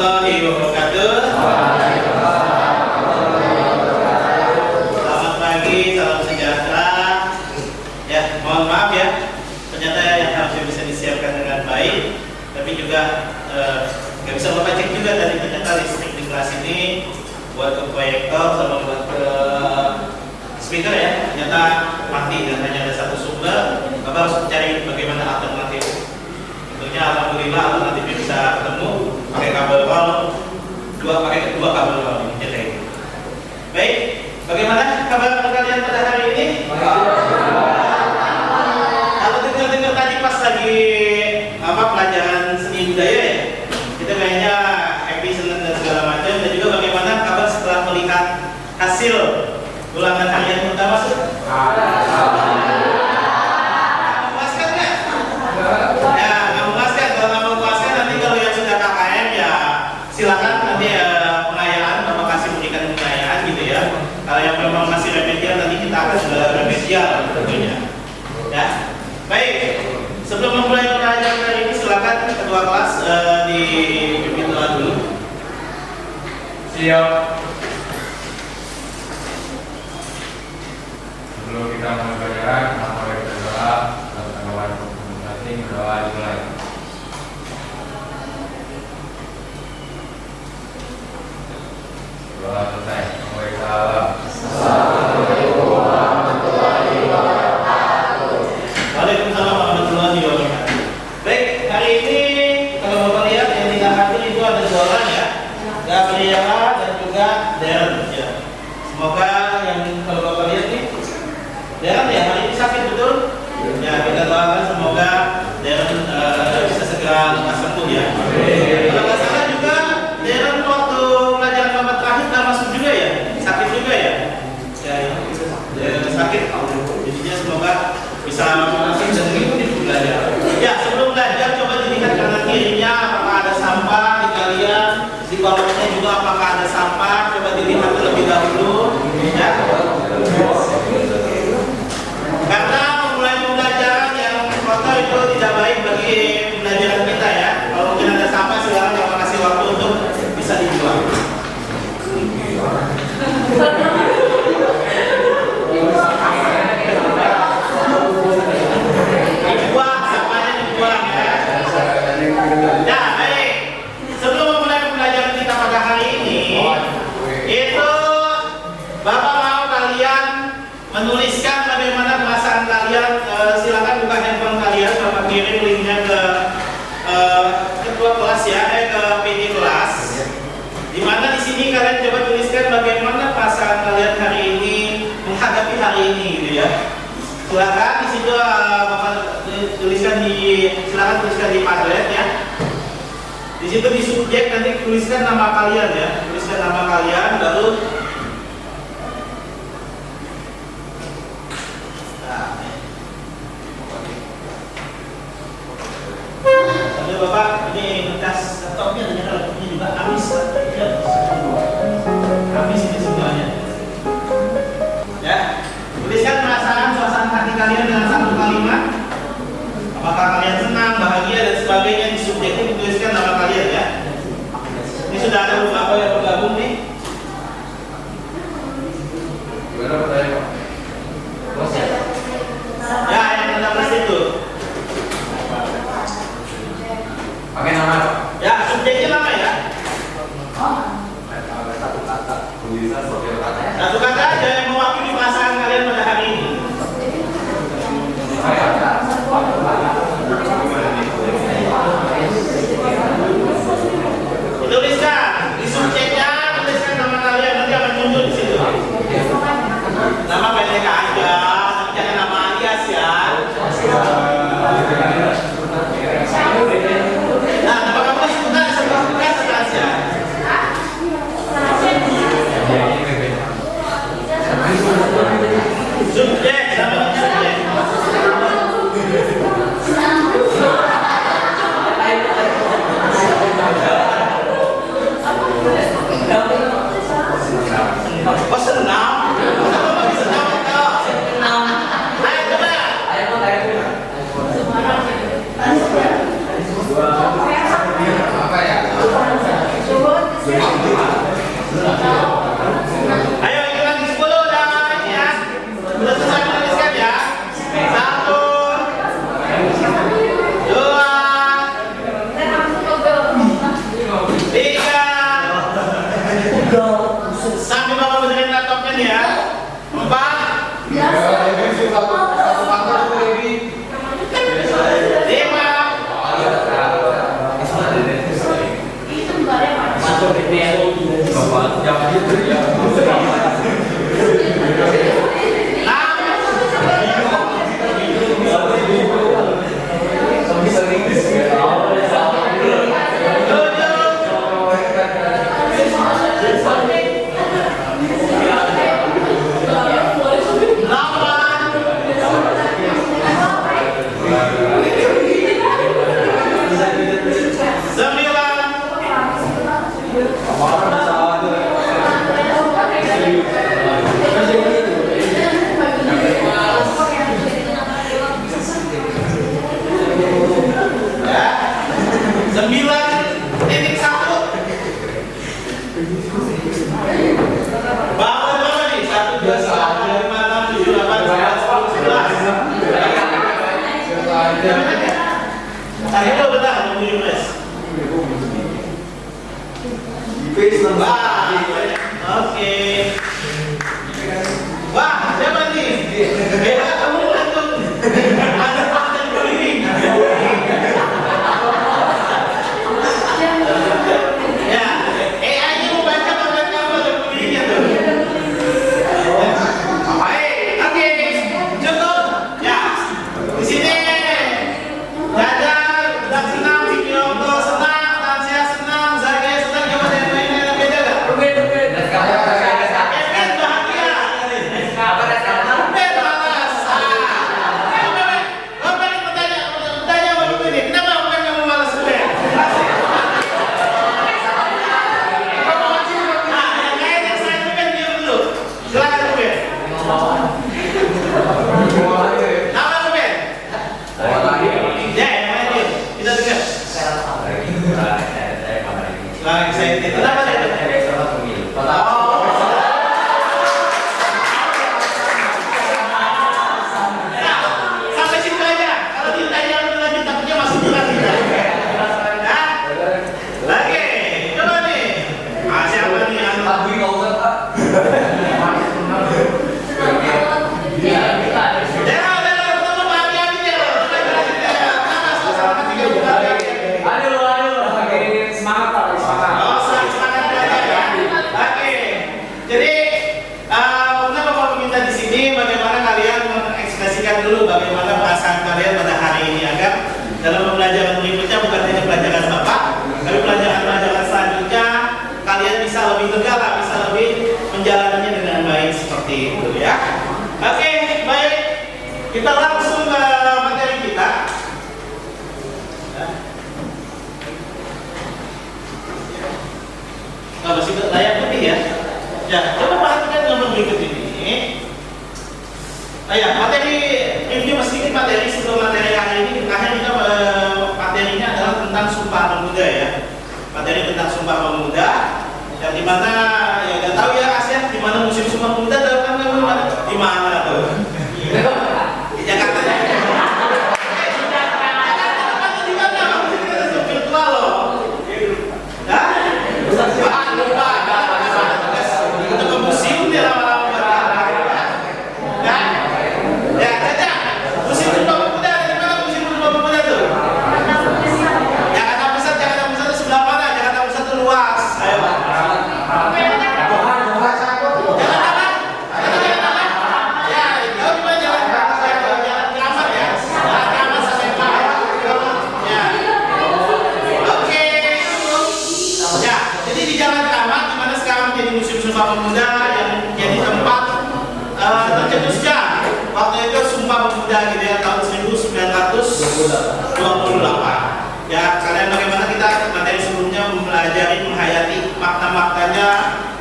warahmatullahi wabarakatuh. Selamat pagi, salam sejahtera. Ya, mohon maaf ya, ternyata yang harusnya bisa disiapkan dengan baik, tapi juga nggak bisa Bapak cek juga tadi, ternyata listrik di kelas ini buat ke proyektor sama buat ke speaker ya, ternyata mati dan hanya ada satu sumber. Bapak harus cari bagaimana alternatif. Tentunya alhamdulillah alternatifnya bisa ketemu pakai kabel roll, pakai dua kabel roll ini. Baik, bagaimana kabar kalian pada hari ini? Kalau dengar tadi pas lagi pelajaran seni budaya ya, kita kayaknya happy, senang dan segala macam. Dan juga bagaimana kabar setelah melihat hasil ulangan harian pertama? Memuaskan nggak? Ya, nggak memuaskan. Kalau nggak memuaskan, nanti kalau yang sudah KKM ya silakan nanti pengayaan, Bapak kasih berikan pengayaan gitu ya. Kalau yang memang masih remedial, nanti kita akan sudah remedial tentunya. Ya, baik. Sebelum memulai pelajaran hari ini, silakan ketua kelas dipimpin dulu. Siap. Sebelum kita mulai pelajaran, mari kita berdoa. Tanggapan masing-masing berdoa dimulai. Doa selesai. Assalamualaikum warahmatullahi wabarakatuh. Waalaikumsalam warahmatullahi wabarakatuh. Baik, hari ini kalau Bapak lihat yang tidak hadir itu ada dua orang ya, Gabriela dan juga Darren ya. Semoga yang kalau Bapak lihat nih, Darren ya hari ini sakit betul? Ya, kita doakan semoga Darren bisa segera lekas sembuh ya. Kalau nggak salah juga Darren waktu pelajaran Bapak terakhir nggak masuk juga ya, sakit juga ya. Ya, sakit. Jadinya semoga bisa masuk dan mengikuti belajar. Ya, sebelum belajar coba dilihat kanan kirinya apakah ada sampah di kalian, di kolongnya juga apakah ada sampah, coba dilihat terlebih dahulu ya. Karena memulai pembelajaran yang kotor itu tidak baik bagi pembelajaran kita ya. Kalau mungkin ada sampah, silakan Bapak kasih waktu untuk bisa dibuang. Dibuang, sampahnya dibuang ya. Ya, baik. Sebelum memulai pembelajaran kita pada hari ini, itu Bapak mau kalian menuliskan bagaimana perasaan kalian. Silakan buka handphone kalian, Bapak kirim linknya ke ketua kelas ya, ke PD kelas. Dimana di sini kalian coba tuliskan bagaimana perasaan kalian hari ini menghadapi hari ini, gitu ya. Silakan di situ Bapak tuliskan tuliskan di Padlet ya. Di situ di subjek nanti tuliskan nama kalian ya, tuliskan nama kalian baru. Sambil Bapak ini bekas laptopnya ternyata laptopnya juga habis ya. Habis ini semuanya. Ya, tuliskan perasaan suasana hati kalian dengan satu kalimat. Apakah kalian senang, bahagia dan sebagainya. Di subjek ini dituliskan nama kalian ya. Ini sudah ada beberapa yang bergabung nih. Gimana pertanyaan? Ya, yang 16 itu. Wah, oke. Wah, siapa nih? Ya, kamu langsung ada kuning. Ya, AI-nya mau baca apa kamu ada kuningnya tuh? Baik, oke, cukup. Ya, di sini Dada sedang senang, Fikioto senang, Tansia senang, Zaki senang. Coba deh mainnya beda gak? Kevin bahagia. Ben malas. Kau pengen bertanya sama aku ini, kenapa bukan kamu malas Ben? Nah, yang lain yang saya Ben diam dulu. Silakan Ben. Nama lu Ben? Ya, yang lain diam. Kita dengar. Nah, excited. Kenapa Ben? Sampai situ aja. Kalau ditanya lebih lanjut, takutnya masuk berat kita. Nah, lagi. Coba nih. Siapa nih? Ketemu Pak Abi aja. Oh, semangat belajar ya. Oke. Jadi, kenapa Bapak minta di sini? Bagaimana kalian mengekspresikan dulu bagaimana perasaan kalian pada hari ini agar dalam pembelajaran berikutnya bukan hanya pelajaran Bapak, tapi pelajaran-pelajaran selanjutnya kalian bisa lebih tegak, bisa lebih menjalaninya dengan baik seperti itu ya. Oke, baik. Kita langsung ke materi kita. Kalau masih layak lebih ya. Ya, coba perhatikan gambar berikut ini. Ya, materi review sedikit materi sebelum materi hari ini. Akhirnya kita materinya adalah tentang Sumpah Pemuda ya. Materi tentang Sumpah Pemuda. Yang dimana ya nggak tahu ya Asia di mana musim Sumpah Pemuda tahu kan kamu di mana tuh? Di Jakarta. Virtual loh. Hah? Lupa. Itu ke museum dia lama-lama berjalan. Nah, ya Caca, museum Sumpah Pemuda di mana museum Sumpah Pemuda tuh? Jakarta Pusat itu sebelah mana? Jakarta Pusat itu luas. Ayo. Sumpah Pemuda yang menjadi tempat tercetusnya waktu itu Sumpah Pemuda gitu ya tahun 1928 ya. Kalian bagaimana kita materi sebelumnya mempelajari menghayati makna-maknanya,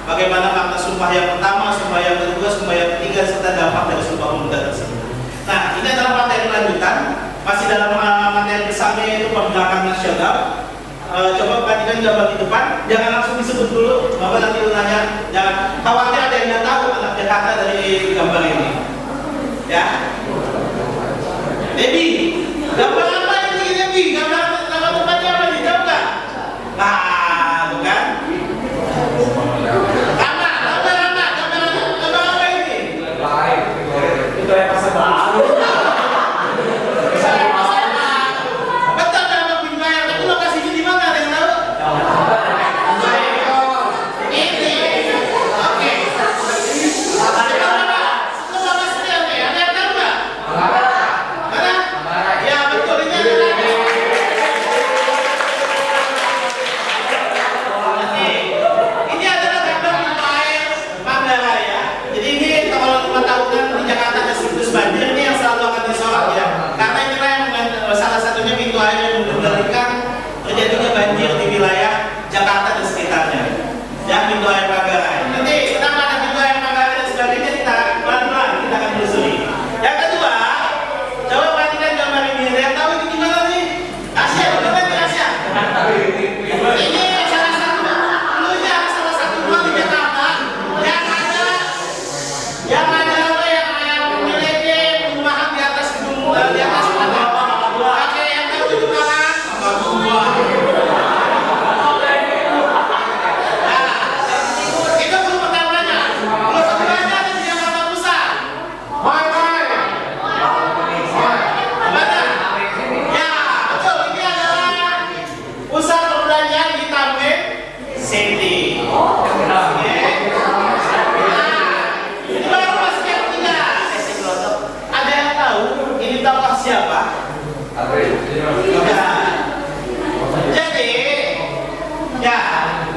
bagaimana makna sumpah yang pertama, sumpah yang kedua, sumpah yang ketiga serta dampak dari Sumpah Pemuda tersebut. Nah, ini adalah materi lanjutan masih dalam materi besarnya yaitu pergerakan nasional. Coba perhatikan gambar di depan, jangan langsung disebut dulu. Bapak nanti nanya, jangan khawatir ada yang nggak tahu anak Jakarta dari gambar ini. Ya, Debbie, gambar apa ini Debbie? Gambar tempatnya apa nih? Tahu nggak? Nah, bukan? Gambar apa ini? Itu yang pasar baru. Terjadinya banjir di wilayah Jakarta dan sekitarnya. Ya, pintu air Manggarai. Nanti kenapa ada pintu air Manggarai dan sebagainya kita pelan-pelan kita akan telusuri. Yang kedua, coba perhatikan gambar ini. Yang tahu ini gimana nih? Asia, gimana nih Asia? Ini salah satu mall di Jakarta yang ada apa yang memiliki perumahan di atas gedung di atas mana? Oke, yang tahu itu mana? setting. Oke. Ini baru masuk yang ketiga. Ada yang tahu ini tokoh siapa?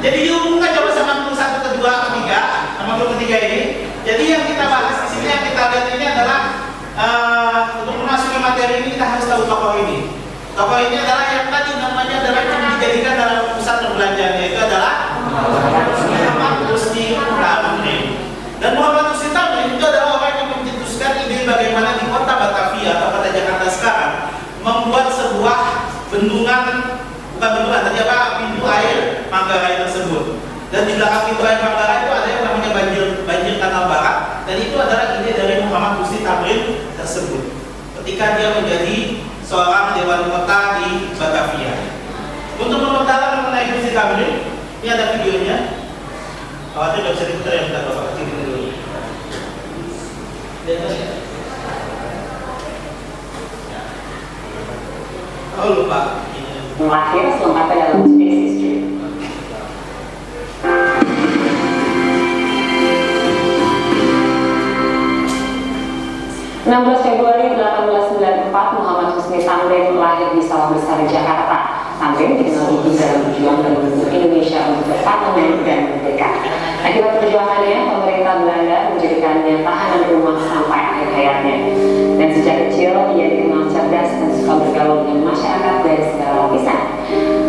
Jadi dihubungkan coba sama guru 1, kedua, ketiga, sama guru ketiga ini. Jadi yang kita bahas di sini, yang kita lihat ini adalah untuk memasuki materi ini kita harus tahu tokoh ini. Tokoh ini adalah yang tadi namanya adalah yang dijadikan dalam pusat perbelanjaan, yaitu adalah Muhammad Husni Tamrin. Dan Muhammad Husni Tamrin itu adalah orang yang mencetuskan ide bagaimana di kota Batavia atau kota Jakarta sekarang membuat sebuah bendungan, bukan bendungan, tadi apa, pintu air Manggarai tersebut. Dan di belakang pintu air Manggarai itu ada yang namanya banjir Kanal Barat, dan itu adalah ide dari Muhammad Husni Tamrin tersebut ketika dia menjadi seorang dewan kota di Batavia. Untuk memperdalam mengenai Husni Tamrin, ini ada videonya. Khawatir nggak bisa diputar ya, bentar Bapak kecil dulu. Oh lupa. Melahir selengkapnya dalam Space History. 16 Februari 1894, Muhammad Husni Tamrin lahir di Sawah Besar, Jakarta. Tamrin dikenal gigih dalam berjuang dan membentuk Indonesia untuk bersatu dan merdeka. Akibat perjuangannya, pemerintah Belanda menjadikannya tahanan rumah sampai akhir hayatnya. Dan sejak kecil, ia dikenal cerdas dan suka bergaul dengan masyarakat dari segala lapisan.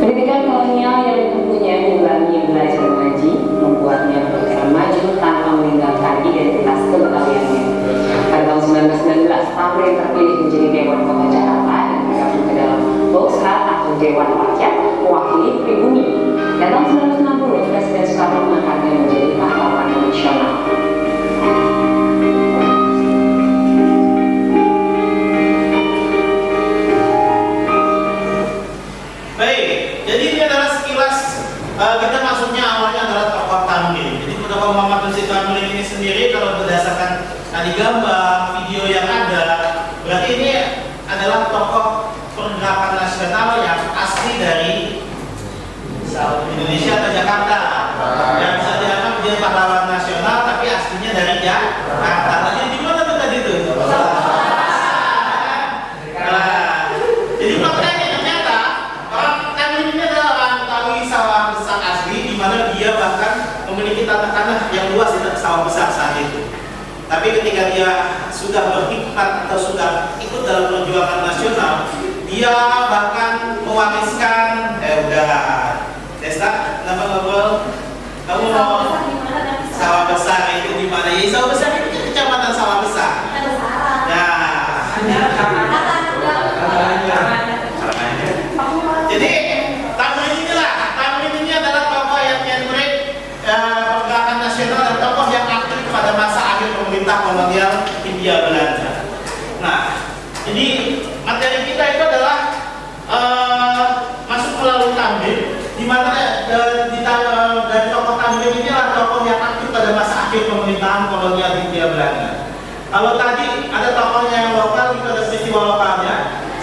Pendidikan kolonial yang ditempuhnya mengimbangi belajar mengaji, membuatnya bergerak maju tanpa meninggalkan identitas kebetawiannya. Pada tahun 1919, Tamrin terpilih menjadi Dewan Kota Jakarta dan bergabung ke dalam Bosrat atau Dewan Rakyat mewakili pribumi. Dan tahun 1960, Presiden Soekarno mengangkatnya menjadi pahlawan nasional. Baik, jadi ini adalah sekilas kita maksudnya awalnya adalah tokoh Tamrin. Jadi tokoh Muhammad Husni Tamrin ini sendiri kalau berdasarkan tadi gambar, video yang ada, berarti ini adalah tokoh pergerakan nasional yang asli dari Indonesia atau Jakarta. Yang bisa dianggap dia pahlawan nasional, tapi aslinya dari Jakarta. Jadi di mana tuh tadi tuh? Jadi makanya ternyata orang Tamrin ini adalah orang Betawi Sawah Besar asli, di mana dia bahkan memiliki tanah yang luas di Sawah Besar saat itu. Tapi ketika dia sudah berkhidmat atau sudah ikut dalam perjuangan nasional, dia bahkan mewariskan Desta, kenapa ngobrol? Kamu mau Sawah Besar itu di mana? Ya, Sawah Besar itu kecamatan Sawah Besar. Jadi Tamrin ini adalah tokoh yang nyentrik pergerakan nasional dan tokoh yang aktif pada masa akhir pemerintah kolonial Hindia Belanda. Nah, jadi materi kita itu adalah masuk melalui Tamrin, di mana dari tokoh Tamrin ini adalah tokoh yang aktif pada masa akhir pemerintahan kolonial Hindia Belanda. Kalau tadi ada tokohnya yang lokal, itu ada peristiwa lokalnya.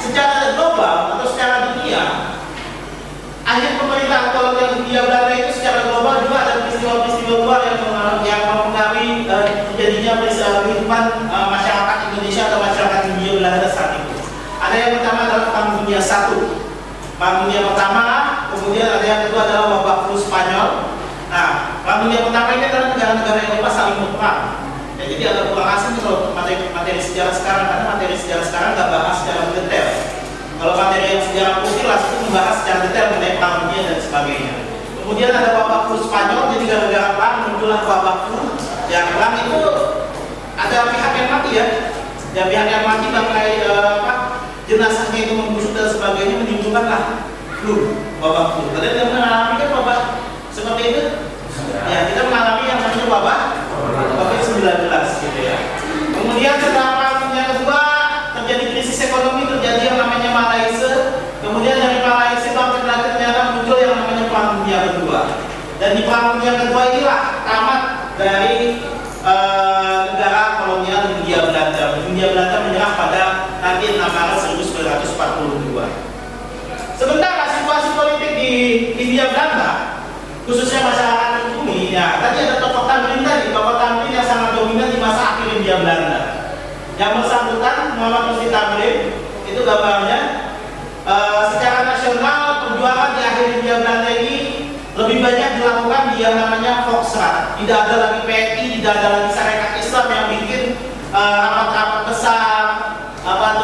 Secara global atau secara dunia, akhir pemerintahan kolonial Hindia Belanda itu secara global juga ada peristiwa-peristiwa luar yang mempengaruhi terjadinya kehidupan masyarakat Indonesia atau masyarakat Hindia Belanda saat itu. Ada yang pertama adalah Perang Dunia I. Perang Dunia pertama, kemudian ada yang kedua adalah wabah flu Spanyol. Nah, Perang Dunia pertama ini adalah negara-negara Eropa saling berperang. Ya, jadi agak kurang asing kalau materi sejarah sekarang, karena materi sejarah sekarang nggak bahas secara detail. Kalau materi yang sejarah putih langsung membahas secara detail mengenai Perang Dunia dan sebagainya. Kemudian ada wabah flu Spanyol, jadi gara-gara perang muncullah wabah flu. Ya, perang itu ada pihak yang mati ya. Ya, pihak yang mati bangkai jenazahnya itu membusuk dan sebagainya, menimbulkanlah flu, wabah flu. Kalian yang mengalami kan wabah seperti itu? Ya, kita mengalami yang namanya wabah COVID-19 gitu ya. Kemudian setelah Perang Dunia kedua terjadi krisis ekonomi, terjadi yang namanya Malaysia. Kemudian dari Malaysia ternyata muncul yang namanya Perang Dunia kedua. Dan di Perang Dunia kedua inilah tamat dari negara kolonial Hindia Belanda. Hindia Belanda menyerah pada nanti 6 Maret 1942. Sementara situasi politik di Hindia Belanda, khususnya masyarakat pribumi. Ya, tadi ada tokoh Tamrin tadi, tokoh Tamrin yang sangat dominan di masa akhir Hindia Belanda. Yang bersangkutan Muhammad Musti Tamrin itu gambarnya. Secara nasional perjuangan di akhir Hindia Belanda ini lebih banyak dilakukan di yang namanya Volksraad. Tidak ada lagi PNI, tidak ada lagi Sarekat Islam yang bikin rapat-rapat besar,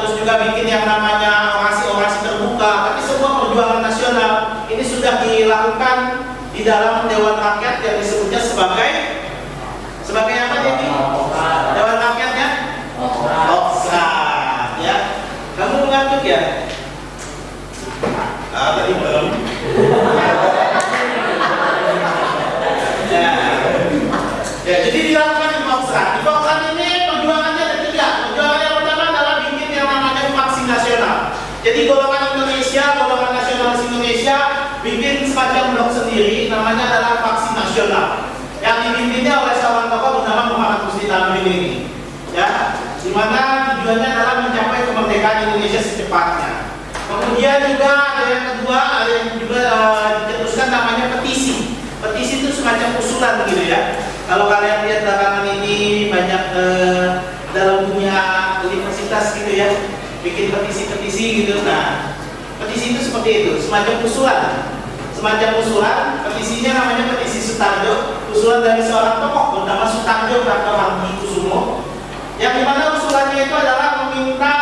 terus juga bikin yang namanya orasi-orasi terbuka. Tapi semua perjuangan nasional ini sudah dilakukan di dalam Dewan Rakyat yang disebutnya sebagai apa jadi? Dewan Rakyatnya? Volksraad. Ya, kamu mengantuk ya? Tadi belum. Ya, jadi dilakukan di Volksraad. Di Volksraad ini perjuangannya ada 3. Perjuangan yang pertama adalah bikin yang namanya vaksin nasional. Jadi golongan nasionalis Indonesia bikin semacam blok sendiri, namanya adalah vaksin nasional. Yang dipimpinnya oleh seorang tokoh bernama Muhammad Musti Tamrin ini. Ya, di mana tujuannya adalah mencapai kemerdekaan Indonesia secepatnya. Kemudian juga ada yang kedua, ada yang juga dicetuskan namanya petisi. Petisi itu semacam usulan gitu ya. Kalau kalian lihat belakangan ini banyak dalam dunia universitas gitu ya, bikin petisi-petisi gitu. Nah, petisi itu seperti itu, semacam usulan. Petisinya namanya petisi Sutarjo, usulan dari seorang tokoh bernama Sutarjo Kartohardikusuma, yang dimana usulannya itu adalah meminta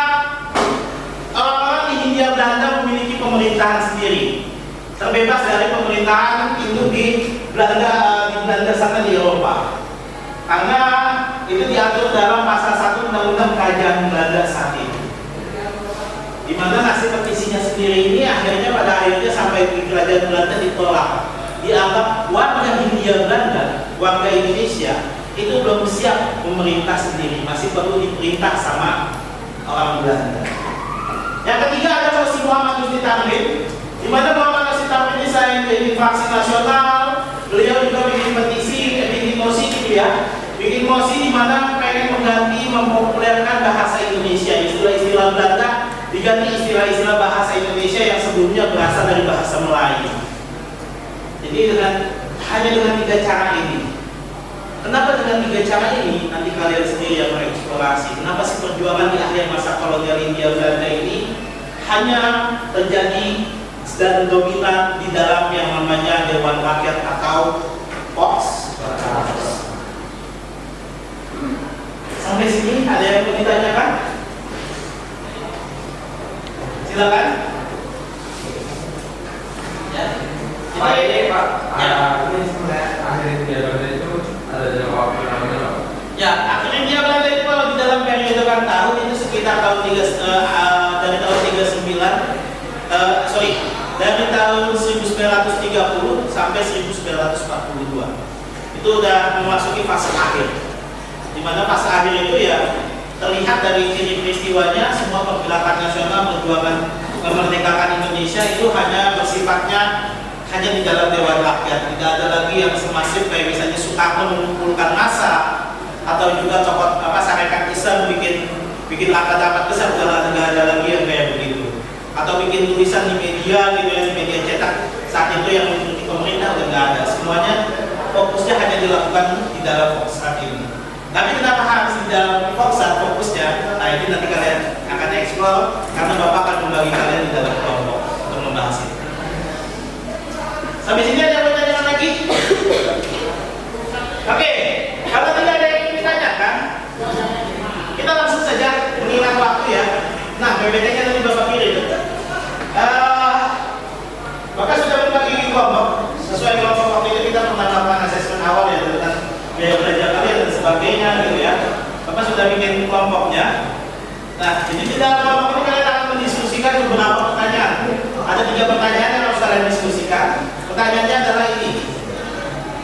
orang-orang di Hindia Belanda memiliki pemerintahan sendiri, terbebas dari pemerintahan itu di Belanda sana di Eropa, karena itu diatur dalam pasal 1 Undang-Undang Kerajaan Belanda saat itu. Di mana hasil petisinya sendiri ini akhirnya pada akhirnya sampai di Kerajaan Belanda ditolak, dianggap warga Hindia Belanda, warga Indonesia itu belum siap memerintah sendiri, masih perlu diperintah sama orang Belanda. Yang ketiga ada Musti Muhammad Musti Tamrin, di mana Muhammad Musti Tamrin ini selain bikin vaksin nasional, beliau juga bikin petisi, bikin mosi gitu ya, bikin mosi di mana pengen mengganti, mempopulerkan bahasa Indonesia, istilah-istilah Belanda diganti istilah-istilah bahasa Indonesia yang sebelumnya berasal dari bahasa Melayu. Jadi hanya dengan 3 cara ini. Kenapa dengan 3 cara ini? Nanti kalian sendiri yang mengeksplorasi. Kenapa sih perjuangan di akhir masa kolonial Hindia Belanda ini hanya terjadi dan dominan di dalam yang namanya Dewan Rakyat atau Volksraad. Sampai sini ada yang mau ditanyakan? Silakan. Ya. Ini Pak, Ya. ini sebenarnya akhir Hindia Belanda itu ada dalam waktu namanya Pak? Ya, akhir Hindia Belanda itu kalau di dalam periode kan tahun itu sekitar dari tahun 39, dari tahun 1930 sampai 1942. Itu udah memasuki fase akhir. Di mana fase akhir itu ya terlihat dari ciri peristiwanya, semua pergerakan nasional perjuangan memerdekakan Indonesia itu hanya bersifatnya hanya di dalam Dewan Rakyat. Tidak ada lagi yang semasif kayak misalnya Soekarno mengumpulkan massa, atau juga tokoh Sarekat Islam bikin rapat-rapat besar, udah nggak ada lagi yang kayak begitu. Atau bikin tulisan di media gitu ya, di media cetak saat itu yang mengikuti pemerintah udah nggak ada. Semuanya fokusnya hanya dilakukan di dalam Volksraad ini. Tapi kenapa harus di dalam Volksraad fokusnya? Nah, ini nanti kalian akan eksplor karena Bapak akan membagi kalian di dalam kelompok untuk membahas itu. Sampai sini ada yang bertanya lagi? Oke, kalau tidak ada yang ingin ditanyakan, kita langsung saja mengingat waktu ya. Nah, PPT-nya tadi Bapak kirim. Bapak sudah berbagi kelompok. Sesuai kelompok waktu itu kita pernah melakukan asesmen awal ya tentang biaya belajar kalian dan sebagainya gitu ya. Bapak sudah bikin kelompoknya. Nah, jadi di dalam kelompok ini kalian akan mendiskusikan beberapa pertanyaan. Ada 3 pertanyaan yang harus kalian diskusikan. Pertanyaannya adalah ini.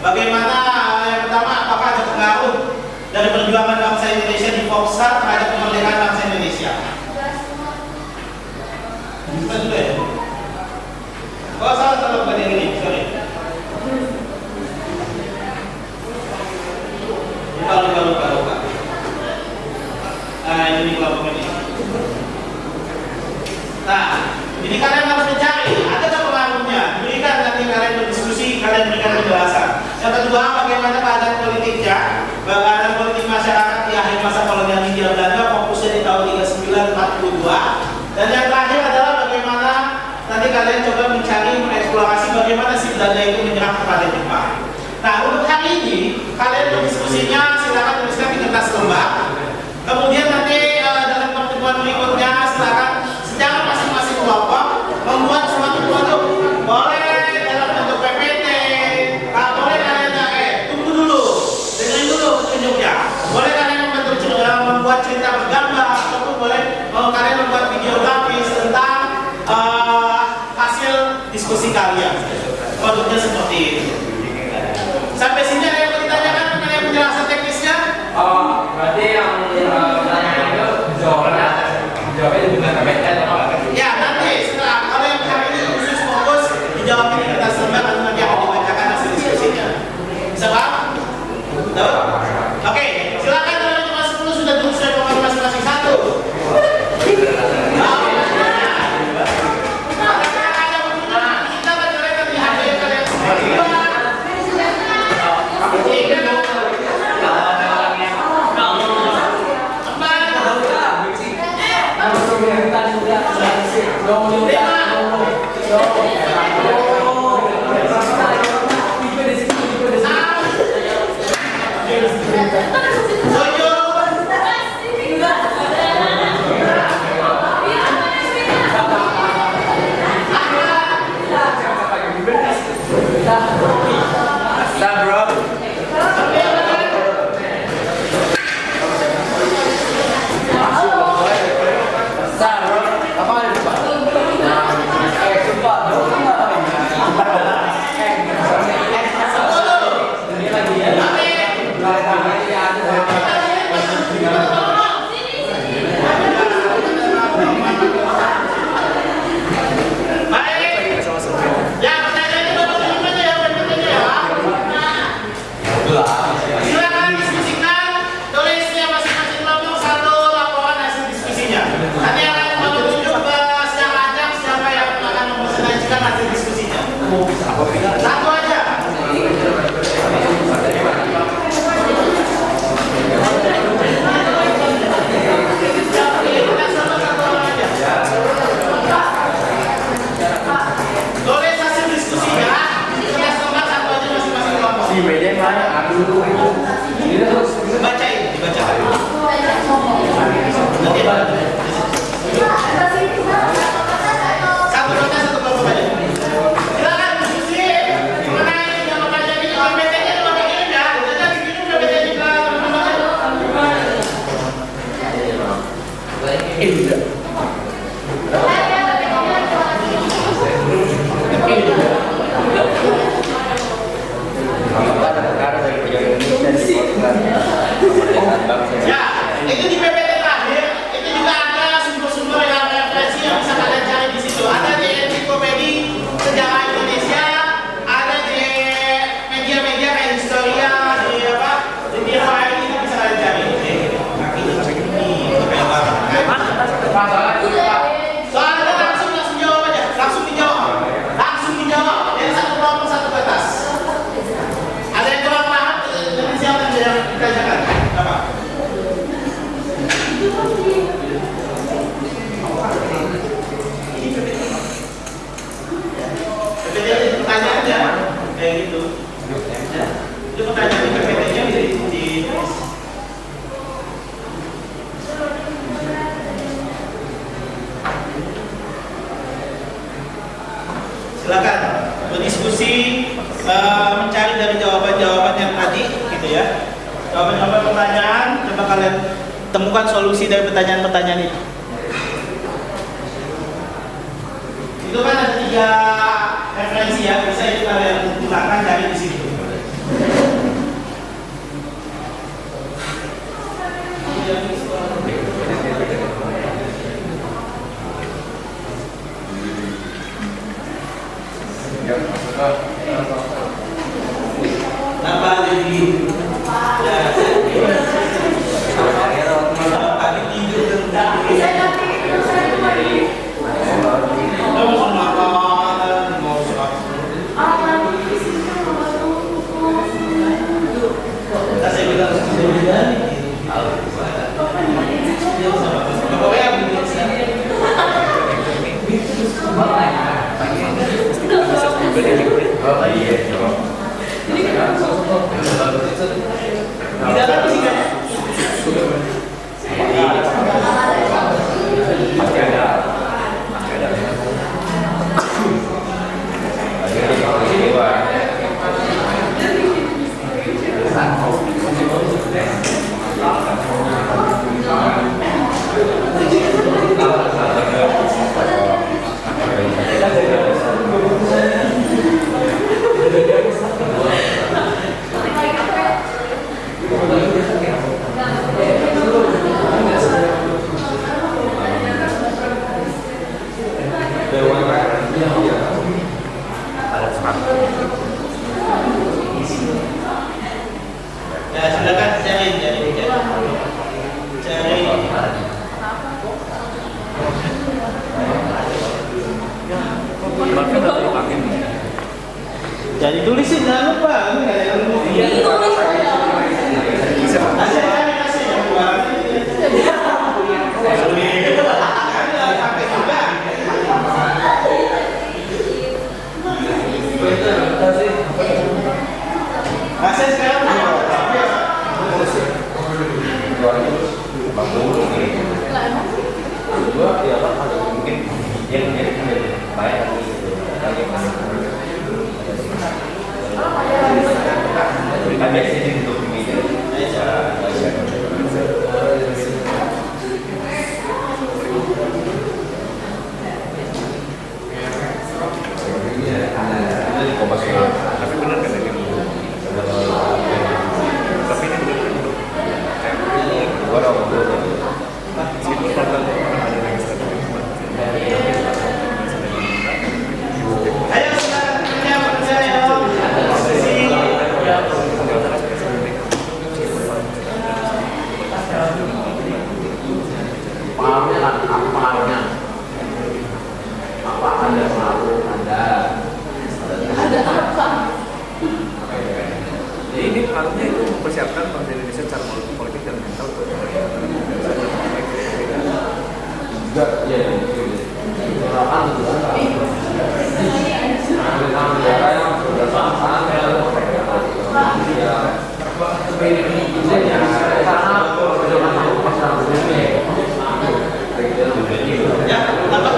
Bagaimana yang pertama, apakah ada pengaruh dari perjuangan bangsa Indonesia di Volksraad terhadap kemerdekaan bangsa Indonesia? Bisa juga ya? Oh, salah bukan yang ini, sorry. Lupa. Nah, ini kelompok ini. Nah, ini kalian harus mencari, ada pengaruhnya. Berikan nanti kalian berdiskusi, kalian berikan penjelasan. Yang kedua, bagaimana keadaan politiknya, keadaan politik masyarakat di akhir masa kolonial Hindia Belanda, fokusnya di tahun 39-42. Dan yang terakhir adalah bagaimana nanti kalian coba mencari, mengeksplorasi bagaimana si Belanda itu menyerang kepada Jepang. Nah, untuk hari ini kalian berdiskusinya silakan tuliskan di kertas lembar. Kemudian nanti dalam pertemuan berikutnya silakan secara masing-masing kelompok membuat suatu produk. Boleh dalam bentuk PPT, boleh kalian tunggu dulu, dengerin dulu petunjuknya. Boleh kalian membuat cerita bergambar, ataupun boleh kalian membuat videografis tentang hasil diskusi kalian. Produknya seperti itu. Sampai sini ada yang mau ditanyakan mengenai penjelasan teknisnya? Berarti yang pertanyaan itu jawabnya dengan PPT atau apa? Ya, nanti setelah kalau yang hari ini khusus fokus dijawabin di kertas lembar atau nanti akan dibacakan hasil diskusinya. Bisa Pak? Tahu? Oke, silakan teman-teman kelas 10 sudah tulis dari masing-masing satu. Satu aja. Tulis hasil diskusinya. Kita semat satu aja masing-masing kelompok. Si meja mana? Aduh. Dibacain, dibacakan. Nanti apa? Satu kelompok satu kelompok aja. Silakan diskusi mengenai yang pertanyaan ini. PPT-nya cuma begini ya. Kita bikin PPT juga teman-teman. Ya, itu di PPT terakhir, itu juga ada sumber-sumber yang referensi yang bisa kalian cari di situ. Ada di Ensiklopedia Sejarah Indonesia, ada di media-media kayak Historia, di apa, di BFI itu bisa kalian cari. Soalnya langsung jawab aja, langsung dijawab. Dari satu kelompok satu kertas. Ada yang kurang paham dengan siapa yang ditanyakan? Apa? PPT pertanyaan aja kayak gitu. Itu pertanyaan di PPT-nya di silakan berdiskusi, mencari dari jawaban-jawaban yang tadi gitu ya. Jawaban-jawaban pertanyaan, coba kalian temukan solusi dari pertanyaan-pertanyaan itu. Itu kan ada 3 referensi ya, bisa itu kalian gunakan dari di situ. Kenapa jadi tadi tidur Tidak ada sih kan? Pasti ada. Ya silakan cari. Jadi tulisin jangan lupa. Ini nggak ada yang tulis. Kasih. Kasih sekarang. Tapi benar kan ini? Tapi ini Ayo sekarang kerja percaya dong. Apa Anda selalu Anda ada apa? Ya ini harusnya itu mempersiapkan bangsa Indonesia secara politik dan mental untuk Juga ya silakan negara yang sudah sangat ya karena perjuangan aku masalah begini Ya, dapat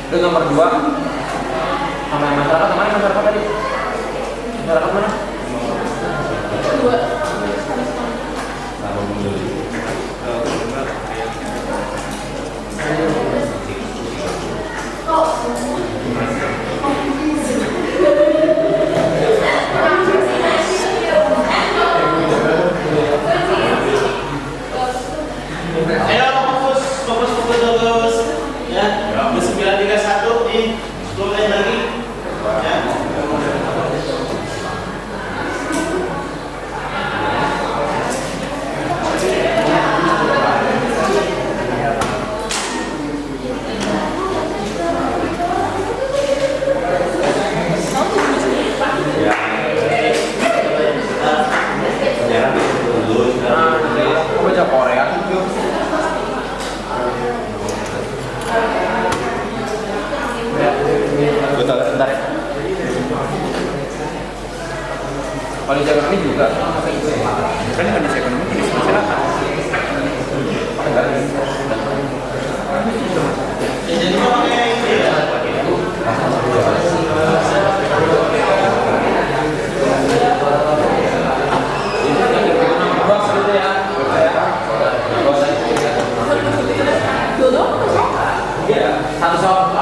Itu nomor 2 sama yang masyarakat, sama yang masyarakat tadi? Masyarakat mana? Ayo fokus ya. Udah 9:31 nih, 10 menit lagi. Ya. Aku baca Korea tuh. Betul, sebentar ya. Kondisi ekonomi juga. Kan kondisi ekonomi, kondisi masyarakat. Ya, jadi mau pakai ini ya. Satu soal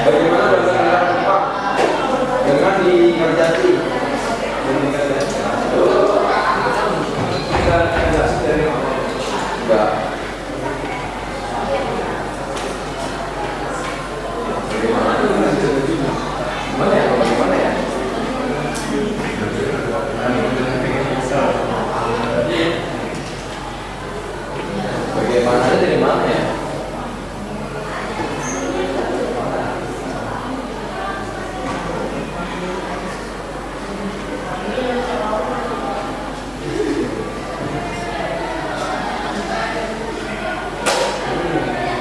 bagaimana dengan Pak? Dengan dikerjati enggak. Gimana ya? Bagaimana ya? Bagaimana dari mana ya?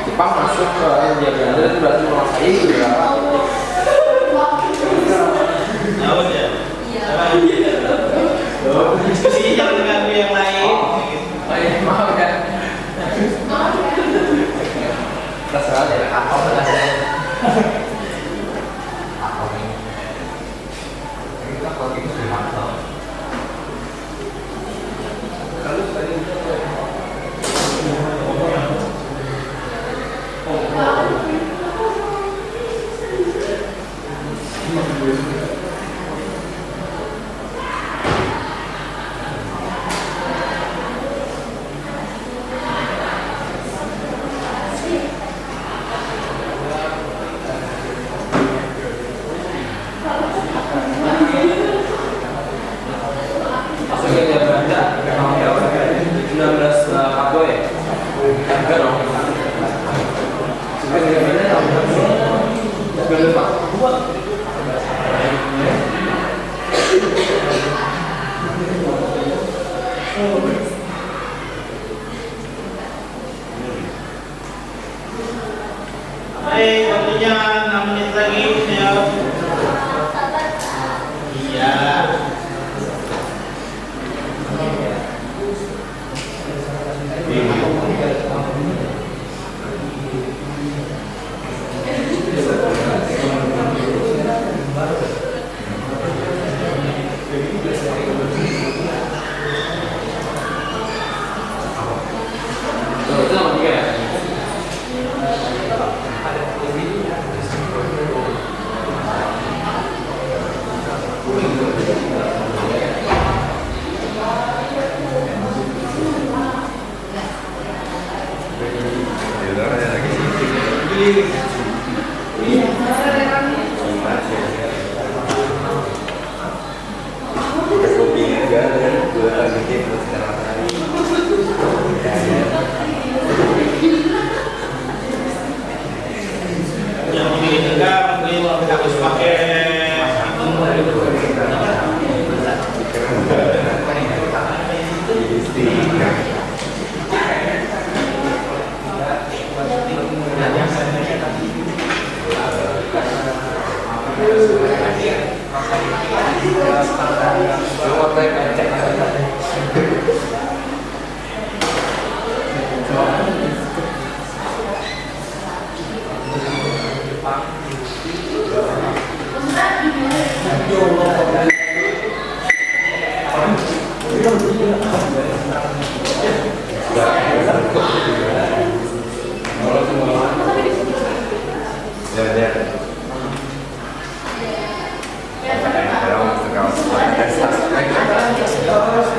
Jepang masuk ke India Belanda itu berarti menguasai itu berapa? Jauh ya. Diskusi yang dengan yang lain. Maaf ya. Terserah ya, apa saja. Kita kalau kita dimantau. Kalau tadi masuknya dia Belanda 1942 ya? Enggak dong. Masuknya dia Belanda tahun 1942. Waktunya 6 menit lagi ya. Iya. Yang memilih enggak, mungkin harus pakai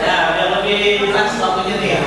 ya biar lebih jelas waktunya nih ya.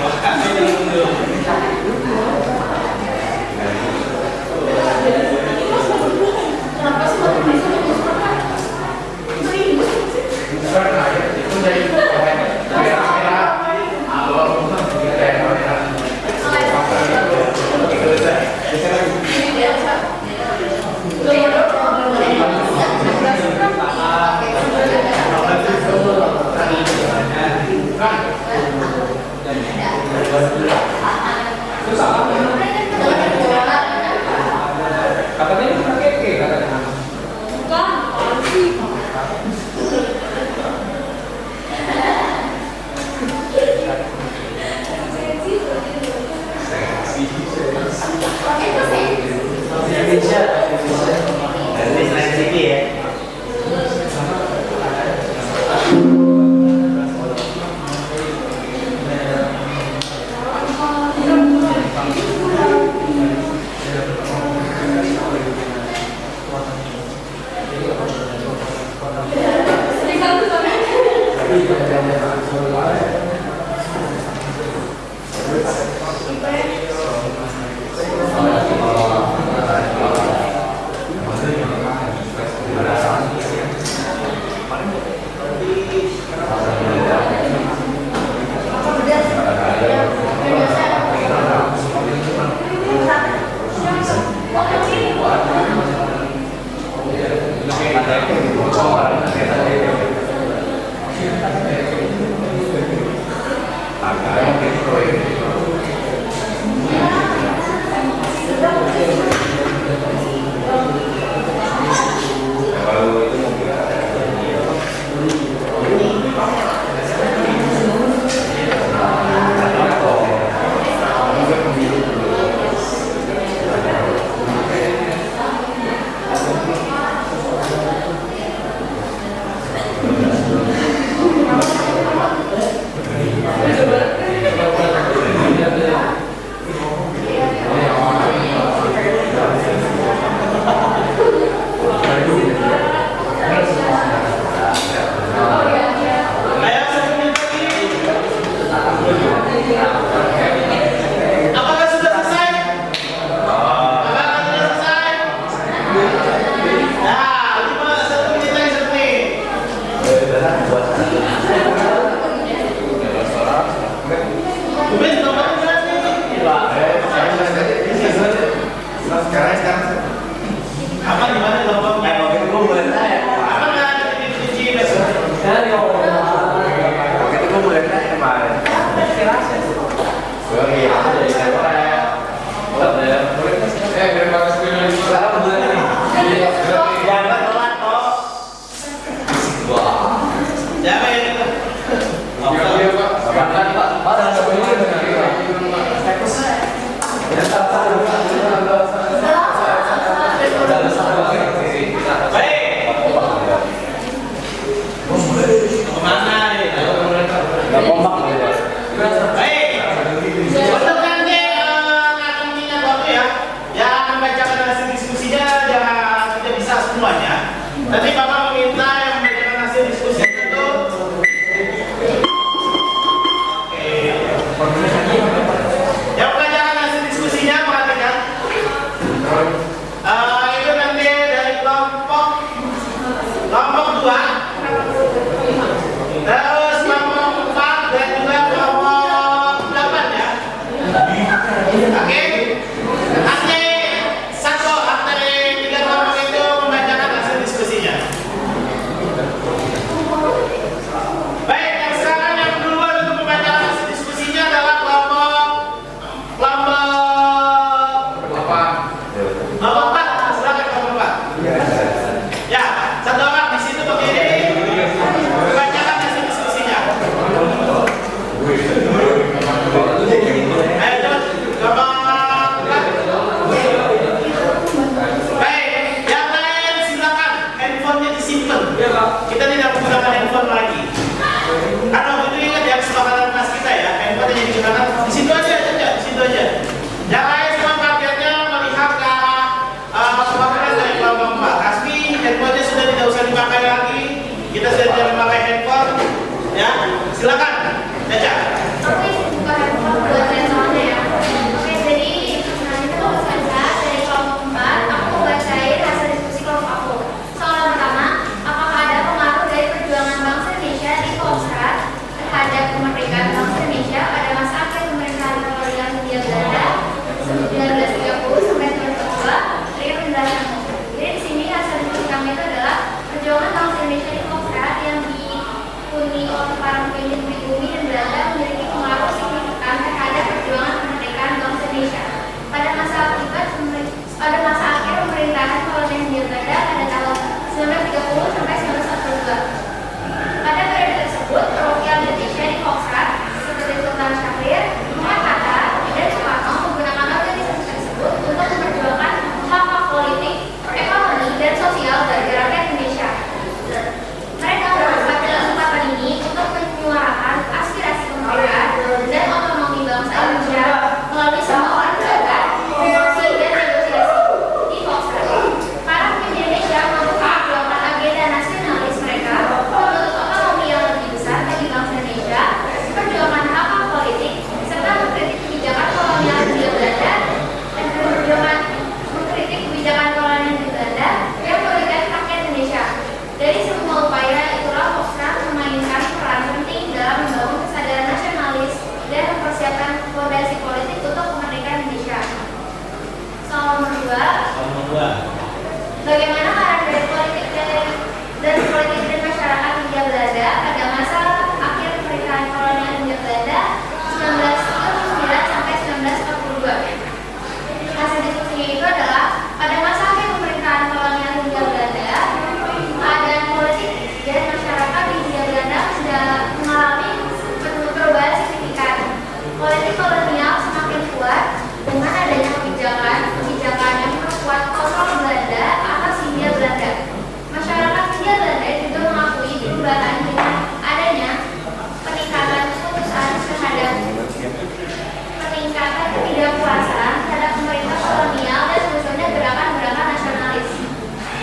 Peningkatan ketidakpuasan terhadap pemerintah kolonial dan munculnya gerakan-gerakan nasionalis.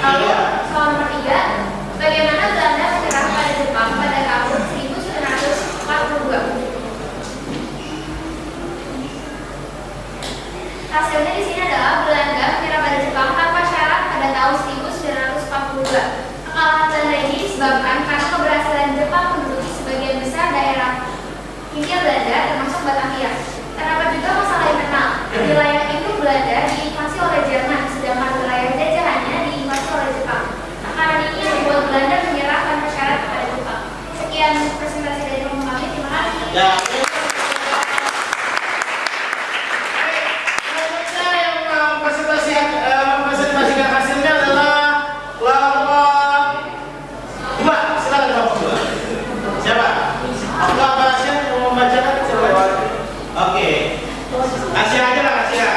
Lalu soal nomor 3, bagaimana Belanda menyerah pada Jepang pada tahun 1942? Hasilnya di sini adalah Belanda menyerah pada Jepang tanpa syarat pada tahun 1942. Kekalahan Belanda ini disebabkan karena keberhasilan Jepang menduduki sebagian besar daerah Hindia Belanda termasuk Batavia. Terdapat juga masalah internal. Wilayah induk Belanda diinvasi oleh Jerman, sedangkan wilayah jajahannya diinvasi oleh Jepang. Karena ini yang membuat Belanda menyerah tanpa syarat kepada Jepang. Sekian presentasi dari Romo kami. Terima kasih. Ya. Presentasikan hasilnya adalah kelompok 2. Silakan kelompok 2. Siapa? Kelompok Asia yang mau membacakan? Oke. Asia aja lah, Asia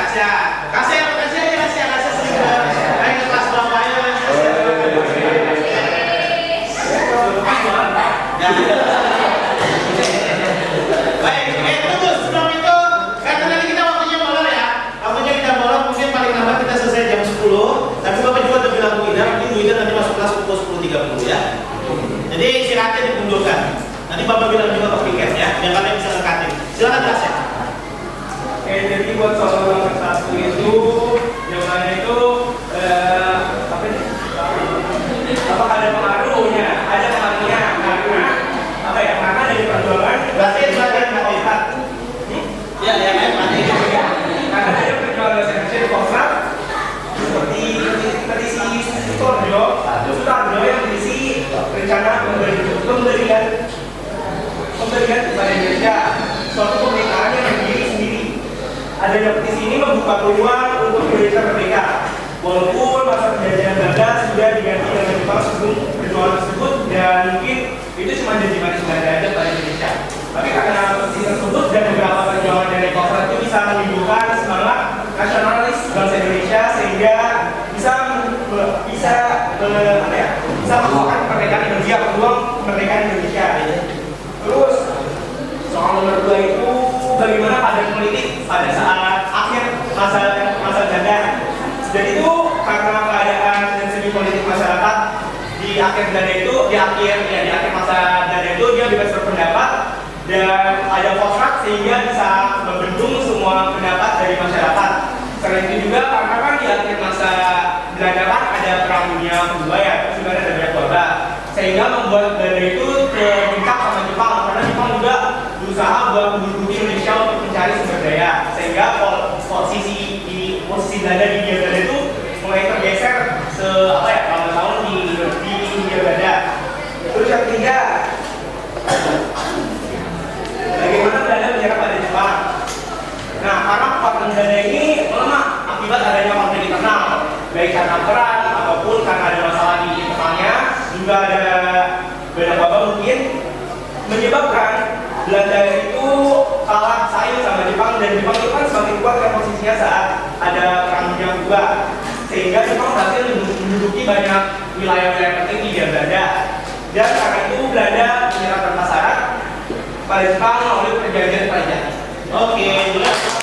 sering main ke kelas berapa aja lah. Baik, tunggu sebelum itu, karena nanti kita waktunya molor ya. Waktunya kita molor mungkin paling lambat kita selesai jam 10. Tapi Bapak juga udah bilang Bu Ida, mungkin Bu Ida nanti masuk kelas pukul 10.30 ya. Jadi istirahatnya dimundurkan. Nanti Bapak bilang juga ke piket ya, biar kalian bisa ngekatin. Silakan kelas ya. Oke, jadi buat soal nomor 1 itu jawabannya itu apa nih? Apakah ada pengaruhnya? Ada pengaruhnya karena apa ya? Karena dari perjuangan Batin. Ya, karena ada perjuangan nasional kontrak seperti petisi Sutarjo yang berisi rencana pemberian kepada Indonesia suatu pemerintahan yang berdiri sendiri. Adanya petisi ini membuka peluang untuk Indonesia merdeka. Walaupun masa penjajahan Belanda sudah diganti dengan Jepang sebelum perjuangan tersebut, dan mungkin itu cuma janji manis Belanda aja pada Indonesia. Tapi karena petisi tersebut dan beberapa perjuangan dari Kontras itu bisa menimbulkan semangat nasionalis bangsa Indonesia sehingga bisa melakukan kemerdekaan Indonesia, peluang kemerdekaan Indonesia. Terus soal nomor 2 itu bagaimana pada politik pada saat akhir masa Belanda. Jadi itu karena keadaan dan seni politik masyarakat di akhir Belanda itu di akhir masa Belanda itu dia bebas berpendapat dan ada kontrak sehingga bisa membendung semua pendapat dari masyarakat. Selain itu juga karena kan di akhir masa Belanda kan ada perang dunia kedua ya, terus juga ada banyak korban, sehingga membuat Belanda itu terikat sama Jepang karena Jepang juga berusaha buat menduduki Indonesia untuk mencari sumber daya, sehingga posisi Belanda di Hindia Belanda itu mulai tergeser tahun-tahun di Hindia Belanda. Terus yang ketiga, bagaimana Belanda menyerah pada Jepang? Nah, karena kekuatan Belanda ini melemah akibat adanya konflik internal, baik karena perang ataupun karena ada masalah di internalnya, juga ada banyak wabah mungkin menyebabkan Belanda itu kalah saing sama Jepang, dan Jepang itu kan semakin kuat kan posisinya saat ada perang dunia kedua, sehingga Jepang berhasil menduduki banyak wilayah-wilayah penting di Belanda. Dan karena itu Belanda menyerah tanpa syarat pada Jepang melalui perjanjian Parijat. Oke, jelas.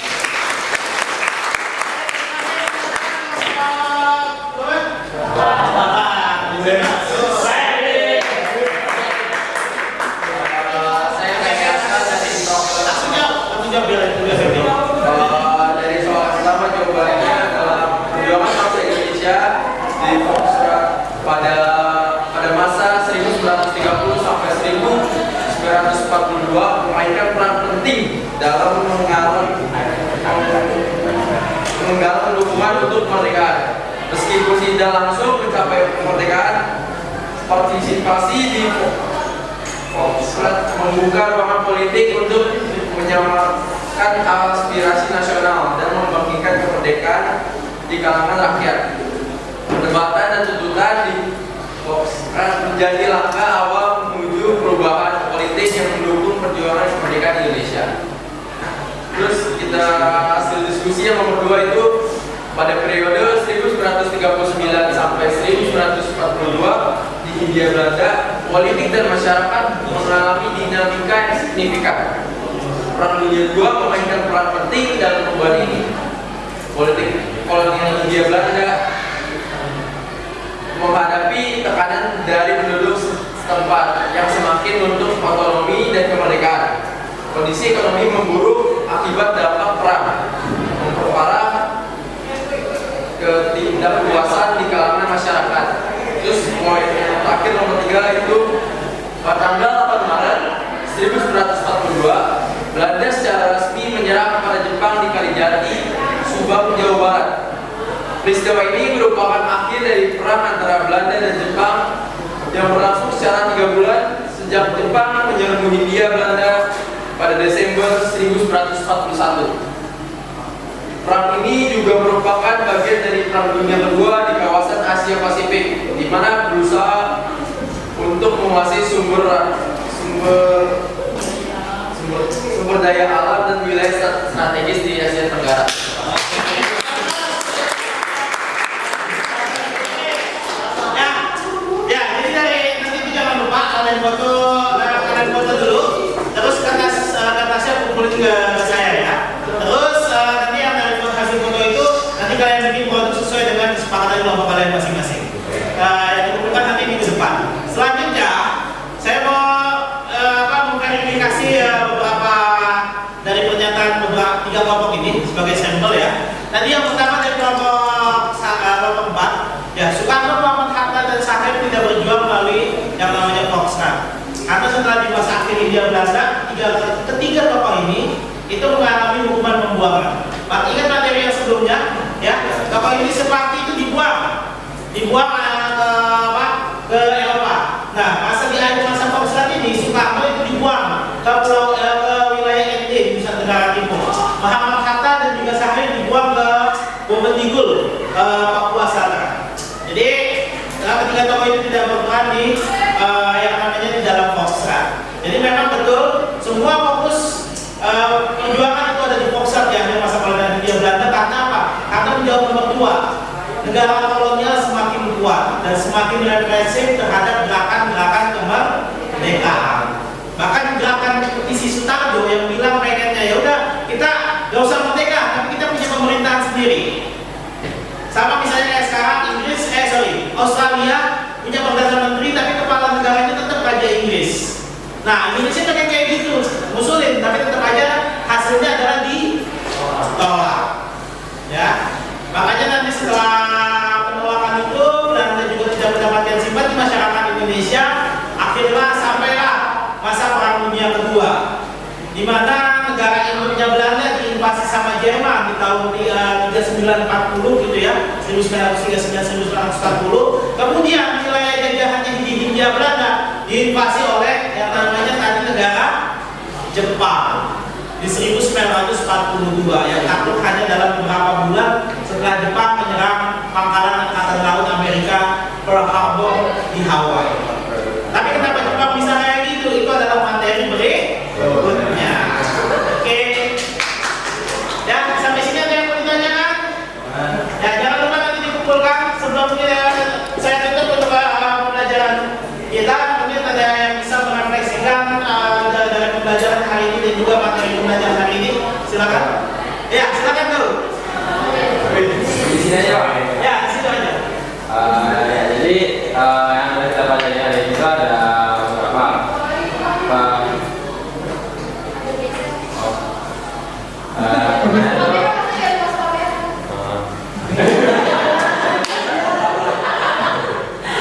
Dari soal pertama jawabannya adalah perjuangan bangsa Indonesia di Foxtrot pada masa 1930 sampai 1942 memainkan peran penting dalam menggalang dukungan untuk kemerdekaan. Meskipun tidak langsung mencapai kemerdekaan, partisipasi di Foxtrot membuka ruangan politik untuk menyamakan aspirasi nasional dan membangkitkan kemerdekaan di kalangan rakyat. Perdebatan dan tuntutan di Foxtrot menjadi langkah awal menuju perubahan politik yang mendukung perjuangan kemerdekaan Indonesia. Terus kita hasil diskusi yang nomor 2 itu pada periode 1939 sampai 1942 di Hindia Belanda, politik dan masyarakat mengalami dinamika yang signifikan. Perang Dunia II memainkan peran penting dalam perubahan ini. Politik kolonial Hindia Belanda menghadapi tekanan dari penduduk setempat yang semakin menuntut otonomi dan kemerdekaan. Kondisi ekonomi memburuk akibat dampak perang, memperparah ketidakpuasan di kalangan masyarakat. Terus poin yang terakhir nomor 3 itu pada tanggal 8 Maret 1942 Belanda secara resmi menyerah kepada Jepang di Kalijati, Subang, Jawa Barat. Peristiwa ini merupakan akhir dari perang antara Belanda dan Jepang yang berlangsung secara 3 bulan sejak Jepang menyerbu Hindia Belanda pada Desember 1941. Perang ini juga merupakan bagian dari Perang Dunia Kedua di kawasan Asia Pasifik, di mana berusaha untuk menguasai sumber daya alam dan wilayah strategis di Asia Tenggara. Ya, jadi dari nanti itu jangan lupa kalian foto dulu, terus kertasnya kumpulin ke saya ya. Terus nanti yang dari hasil foto itu nanti kalian bikin produk sesuai dengan kesepakatan kelompok kalian masing-masing. Yang dikumpulkan nanti minggu depan. Selanjutnya saya mau mengklarifikasi beberapa dari pernyataan beberapa 3 kelompok ini sebagai sampel ya. Tadi yang pertama dari kelompok 4 ya, Soekarno, Muhammad Hatta dan Sahrul tidak berjuang melalui yang namanya Volkskrant. Karena setelah di masa akhir Hindia Belanda, ketiga tokoh ini itu mengalami hukuman pembuangan. Ingat materi yang sebelumnya ya, tokoh ini seperti itu dibuang ke Eropa. Nah, di akhir masa Volkskrant ini Soekarno itu dibuang ke wilayah NT di Nusa Tenggara Timur. Muhammad Hatta dan juga Sahrul dibuang ke Bovendigul, Papua Selatan. Jadi ketiga tokoh itu tidak berperan di yang namanya di dalam Volkskrant. Jadi memang betul semua fokus perjuangan itu ada di Volkskrant ya, di masa kolonial Hindia Belanda. Karena apa? Karena menjawab nomor 2, negara kolonial semakin kuat dan semakin represif terhadap gerakan-gerakan kemerdekaan. Bahkan gerakan petisi Sutarjo yang bilang pengennya ya udah kita gak usah merdeka, tapi kita punya pemerintahan sendiri. Sama misalnya kayak sekarang Australia punya perdana menteri tapi kepala negaranya tetap Raja Inggris. Nah, Indonesia pengen kayak gitu, ngusulin tapi tetap aja hasilnya adalah ditolak. Ya, makanya nanti setelah penolakan itu Belanda juga tidak mendapatkan simpati masyarakat Indonesia. Akhirnya sampailah masa Perang Dunia Kedua, di mana negara induknya Belanda diinvasi sama Jerman di tahun 3940 gitu ya, 1939-1940. Kemudian wilayah jajahannya di Hindia Belanda diinvasi oleh yang namanya tadi negara Jepang di 1942 yang takluk hanya dalam beberapa bulan setelah Jepang menyerang pangkalan Angkatan Laut Amerika Pearl Harbor di Hawaii. Tapi kenapa Jepang bisa kayak gitu? Itu adalah materi berikutnya. Oke. Ya, sampai sini ada yang mau ditanyakan? Ya, jangan lupa nanti dikumpulkan sebelum saya tutup untuk pembelajaran kita. Mungkin ada yang bisa merefleksikan dari pembelajaran hari ini dan juga materi pembelajaran hari ini. Silakan. Ya, silakan dulu. Di sini aja Pak. Ya, di situ aja. Jadi yang kita pelajari hari ini ada beberapa.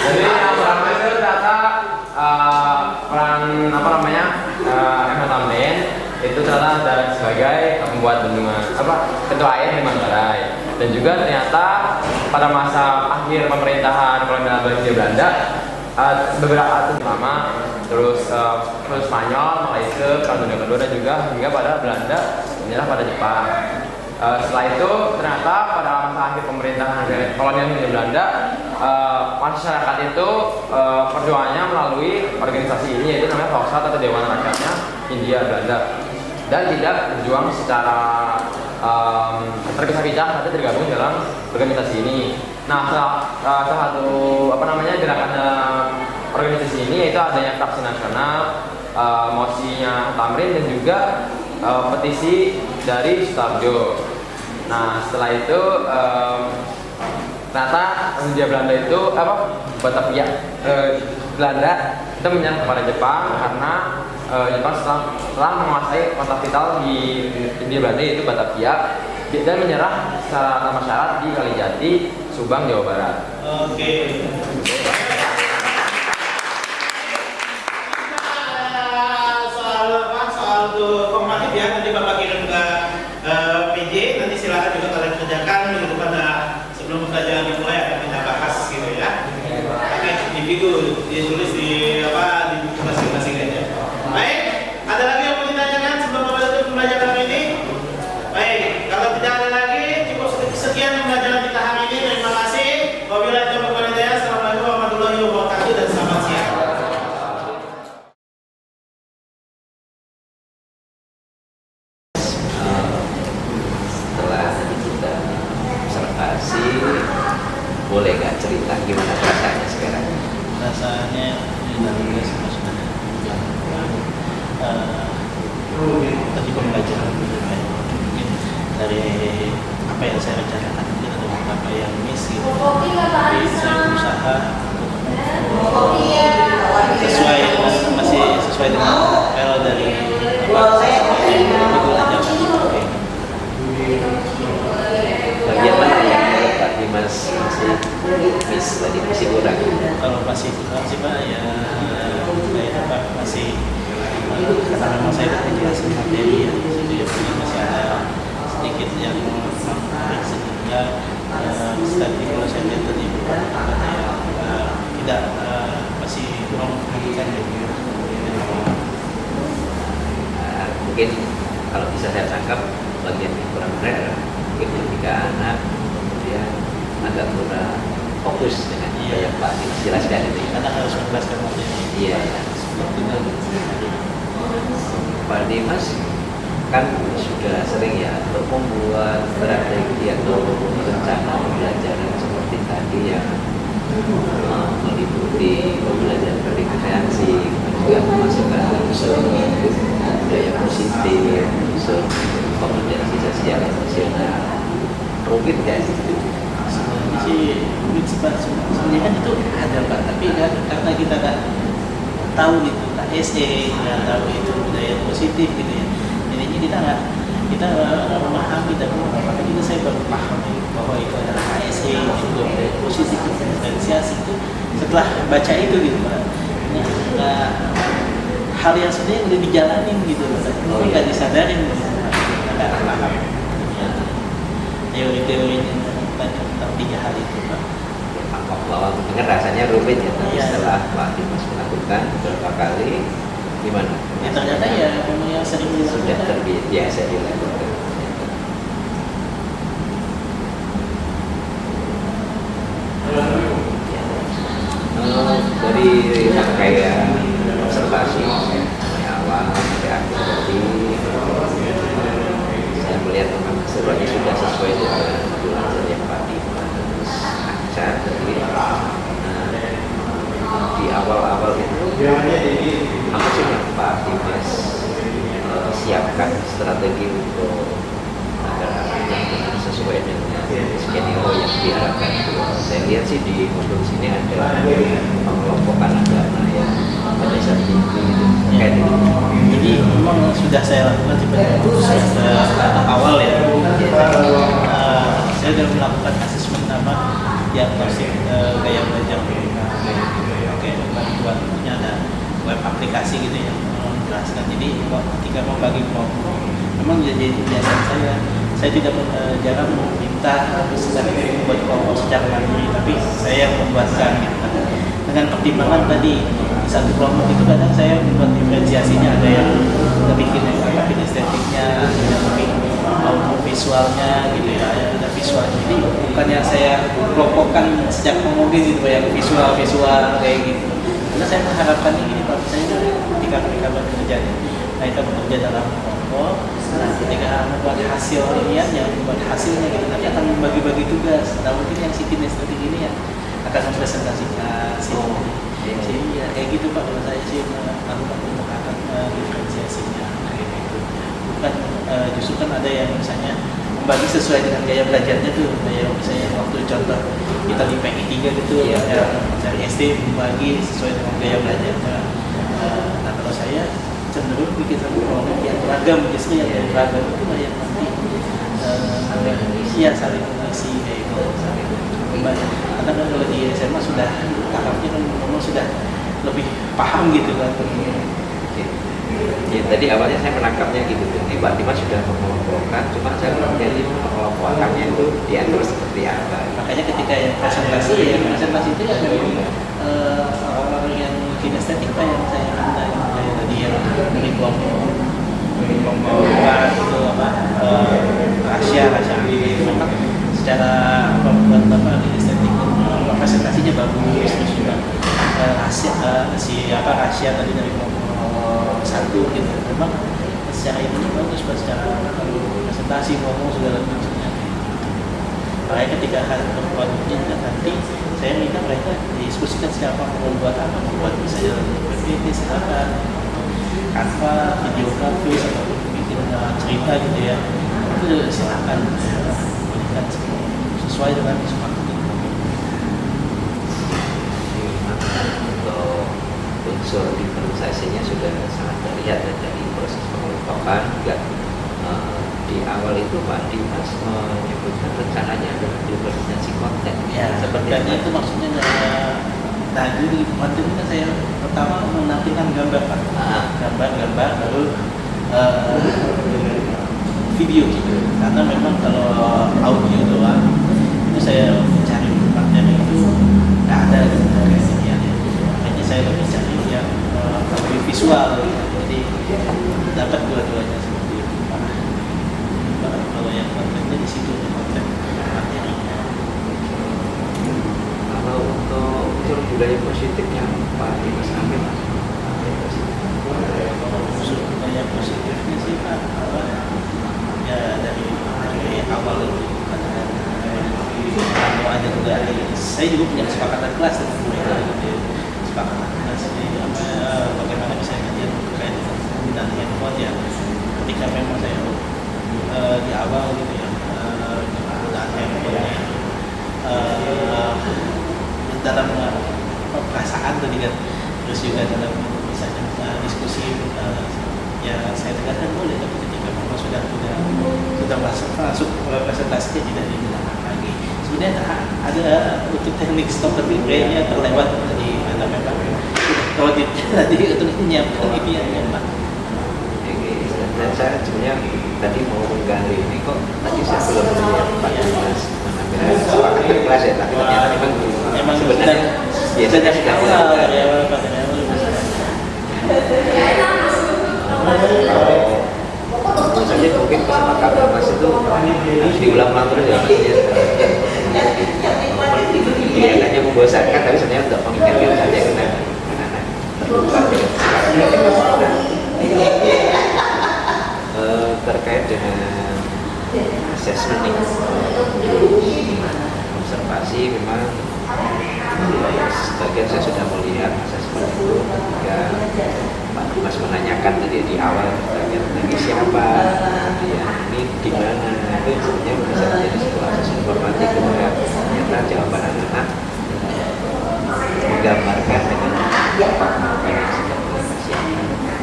Jadi yang pertama itu ternyata peran Mehmet Tamrin itu ternyata ada sebagai pembuat bendungan ketua air di Manggarai, dan juga ternyata pada masa akhir pemerintahan kolonial Belanda beberapa terutama terus Spanyol, Malaysia, Perang Dunia Kedua, dan juga hingga pada Belanda menyerah pada Jepang. Setelah itu ternyata pada masa akhir pemerintahan kolonial Hindia Belanda, masyarakat itu perjuangannya melalui organisasi ini, yaitu namanya Volkskrant atau Dewan Rakyatnya Hindia Belanda, dan tidak berjuang secara terpisah-pisah, tapi tergabung dalam organisasi ini. Nah, salah satu gerakan organisasi ini yaitu adanya fraksi nasional, mosinya Tamrin, dan juga petisi dari Sutarjo. Nah setelah itu ternyata Hindia Belanda itu Batavia Belanda itu menyerah kepada Jepang karena Jepang setelah menguasai kota vital di Hindia Belanda yaitu Batavia dan menyerah secara tanpa syarat di Kalijati, Subang, Jawa Barat. Oke. Soal formatif ya, nanti Bapak kirim ke PJ, nanti silakan juga kalian kerjakan minggu depan sebelum pembelajaran dimulai akan kita bahas gitu ya. Oke, di video ditulis di buku masing-masing aja. Baik, ada lagi yang mau ditanyakan sebelum Bapak tutup pembelajaran ini? Baik, kalau tidak ada lagi, cukup sekian pembelajaran kita hari ini. Terima kasih. Wabillahi taufiq wal hidayah. Assalamualaikum warahmatullahi wabarakatuh dan selamat siang. Setelah kita observasi, boleh nggak cerita gimana rasanya sekarang? Rasanya ini semua sebenarnya tadi pembelajaran dari apa yang saya rencanakan mungkin ada beberapa yang miss gitu, tapi saya berusaha sesuai dengan masih sesuai dengan L dari apa belajar. Bagian mana yang menurut Pak Dimas masih miss tadi, masih kurang? Kalau masih kurang sih Pak ya saya Pak masih karena memang saya menjelaskan materi ya, jadi masih ada sedikit yang menarik sehingga tadi kalau saya lihat tadi tidak masih kurang memperhatikan ya. Mungkin kalau bisa saya tangkap bagian yang kurang rare mungkin ketika anak kemudian agak kurang fokus dengan apa yang Pak Dimas jelaskan itu. Karena harus menjelaskan materi. Iya. Pak Dimas kan sudah sering ya untuk membuat strategi atau rencana pembelajaran seperti tadi yang meliputi pembelajaran berkreasi, juga memasukkan unsur budaya positif, unsur kompetensi sosial emosional. Rumit nggak sih? Sebenarnya sih rumit sih Pak. Sebenarnya kan itu ada Pak, tapi kan karena kita nggak tahu gitu, KSE, nggak tahu itu budaya positif gitu ya. Jadinya kita nggak memahami dan makanya juga saya baru paham bahwa itu adalah KSE, itu budaya positif, diferensiasi itu setelah baca itu gitu Pak. Nggak hal yang sebenarnya udah dijalanin gitu, tapi nggak disadarin gitu. Nggak paham teori-teorinya tentang 3 hal itu Pak. Bahwa mungkin rasanya rumit ya, tapi setelah Pak Dimas melakukan beberapa kali, gimana? Ya ternyata ya memang yang sering Sudah terbiasa dilakukan. Dari rangkaian observasi mulai awal sampai akhir tadi, saya melihat memang sebenarnya sudah sesuai dengan belajar yang Pak Dimas ajar tadi. Di awal-awal itu apa sih yang Pak Dimas siapkan strategi untuk agar anaknya sesuai dengan skenario yang diharapkan? Saya lihat sih di modul sini ada pengelompokan dana yang pada saat tinggi terkait itu. Jadi memang sudah saya lakukan sebenarnya awal ya. Saya sudah melakukan asesmen diagnostik gaya belajar mereka. Oke, bantuannya ada web aplikasi gitu ya, menjelaskan. Jadi ketika mau bagi kelompok, memang jadi kebiasaan saya tidak jarang meminta sedang membuat kelompok secara mandiri, tapi saya yang membuatkan gitu kan. Dengan pertimbangan tadi di satu kelompok itu kadang saya membuat diferensiasinya, ada yang lebih kinestetiknya, ada yang lebih audio visualnya gitu ya, ada visual. Jadi bukannya saya kelompokkan sejak pemudi gitu yang visual kayak gitu. Karena saya mengharapkan ini Pak, saya ketika mereka bekerja, mereka bekerja dalam kelompok. Nah, ketika membuat hasil iniannya, membuat hasilnya gitu, nanti akan membagi-bagi tugas. Nah, mungkin yang si kinestetik ini ya akan mempresentasikan ya kayak gitu Pak. Kalau saya sih melakukan pendekatan diferensiasinya kayak gitu. Bukan justru kan ada yang misalnya membagi sesuai dengan gaya belajarnya tuh, kayak misalnya waktu contoh kita di PI 3 gitu, Iya. ya dari SD membagi sesuai dengan gaya belajarnya. Nah kalau saya cenderung bikin satu kelompok yang beragam, justru yang beragam itu lah yang nanti ya saling mengisi kayak gitu, saling membantu. Karena kan kalau di SMA sudah tahapnya kan memang sudah lebih paham gitu kan. Ya, tadi awalnya saya menangkapnya gitu. Ini Mbak Dimas sudah mengelompokkan, cuma saya belum jadi mengelompokkannya itu diatur seperti apa. Makanya ketika yang presentasi itu ya memang orang-orang yang kinestetik Pak yang saya pandang, kayak tadi yang dari kelompok itu apa rahasia memang secara kinestetik presentasinya bagus, terus juga rahasia tadi dari kelompok satu gitu, memang secara ini bagus Pak, secara presentasi ngomong segala macamnya. Makanya ketika hari produknya nanti saya minta mereka diskusikan siapa mau buat apa, membuat misalnya PPT silakan, Canva, videografi atau bikin cerita gitu ya, itu silakan berikan sesuai dengan kesepakatan. Untuk unsur diferensiasinya sudah sangat terlihat dari proses pengelompokan juga. Di awal itu Pak Dimas menyebutkan rencananya adalah diferensiasi konten. Ya, Seperti seperti apa? itu maksudnya. Nah, jadi konten itu kan saya pertama menampilkan gambar Pak, gambar baru video gitu. Karena memang kalau audio doang itu saya mencari tempatnya itu nggak ada gitu kayaknya. Makanya saya lebih cari yang lebih visual gitu. Jadi dapat dua-duanya seperti itu. Kalau yang kontennya di situ konten materinya. Kalau untuk unsur budaya positif yang Pak Dimas ambil, Unsur budaya positifnya sih Pak, ya dari awal itu kalau ada dari saya juga punya kesepakatan kelas dengan mereka gitu. Kesepakatan kelas ini bagaimana bisa kalian terkait dengan penggunaan handphone ya, ketika memang saya di awal gitu ya, penggunaan handphone dalam perasaan tadi kan, terus juga dalam misalnya diskusi ya saya tegaskan boleh, tapi ketika memang sudah masuk presentasinya tidak digunakan lagi. Sebenarnya ada untuk teknik stop, tapi kayaknya terlewat tadi karena memang auditnya tadi untuk menyiapkan IPN-nya Pak. Dan saya sebenarnya tadi mau menggali ini kok tadi saya belum melihat Pak Dimas mengambil kesepakatan kelas ya, tapi ternyata memang sebenarnya biasanya sudah dari awal Pak, dari awal. Kalau saja mungkin kesepakatan Mas itu harus diulang-ulang terus ya Mas ya. Kelihatannya membosankan, tapi sebenarnya untuk mengingatkan saja karena anak-anak terlupa dengan kesepakatan. Terkait dengan asesmen nih, observasi memang sebagian saya sudah melihat asesmen itu ketika Pak Dimas menanyakan tadi di awal terkait dengan siapa, kemudian ini di mana, itu sebenarnya bisa menjadi sebuah asesmen formatif ya. Ternyata jawaban anak-anak menggambarkan dengan apa yang sedang dipersiapkan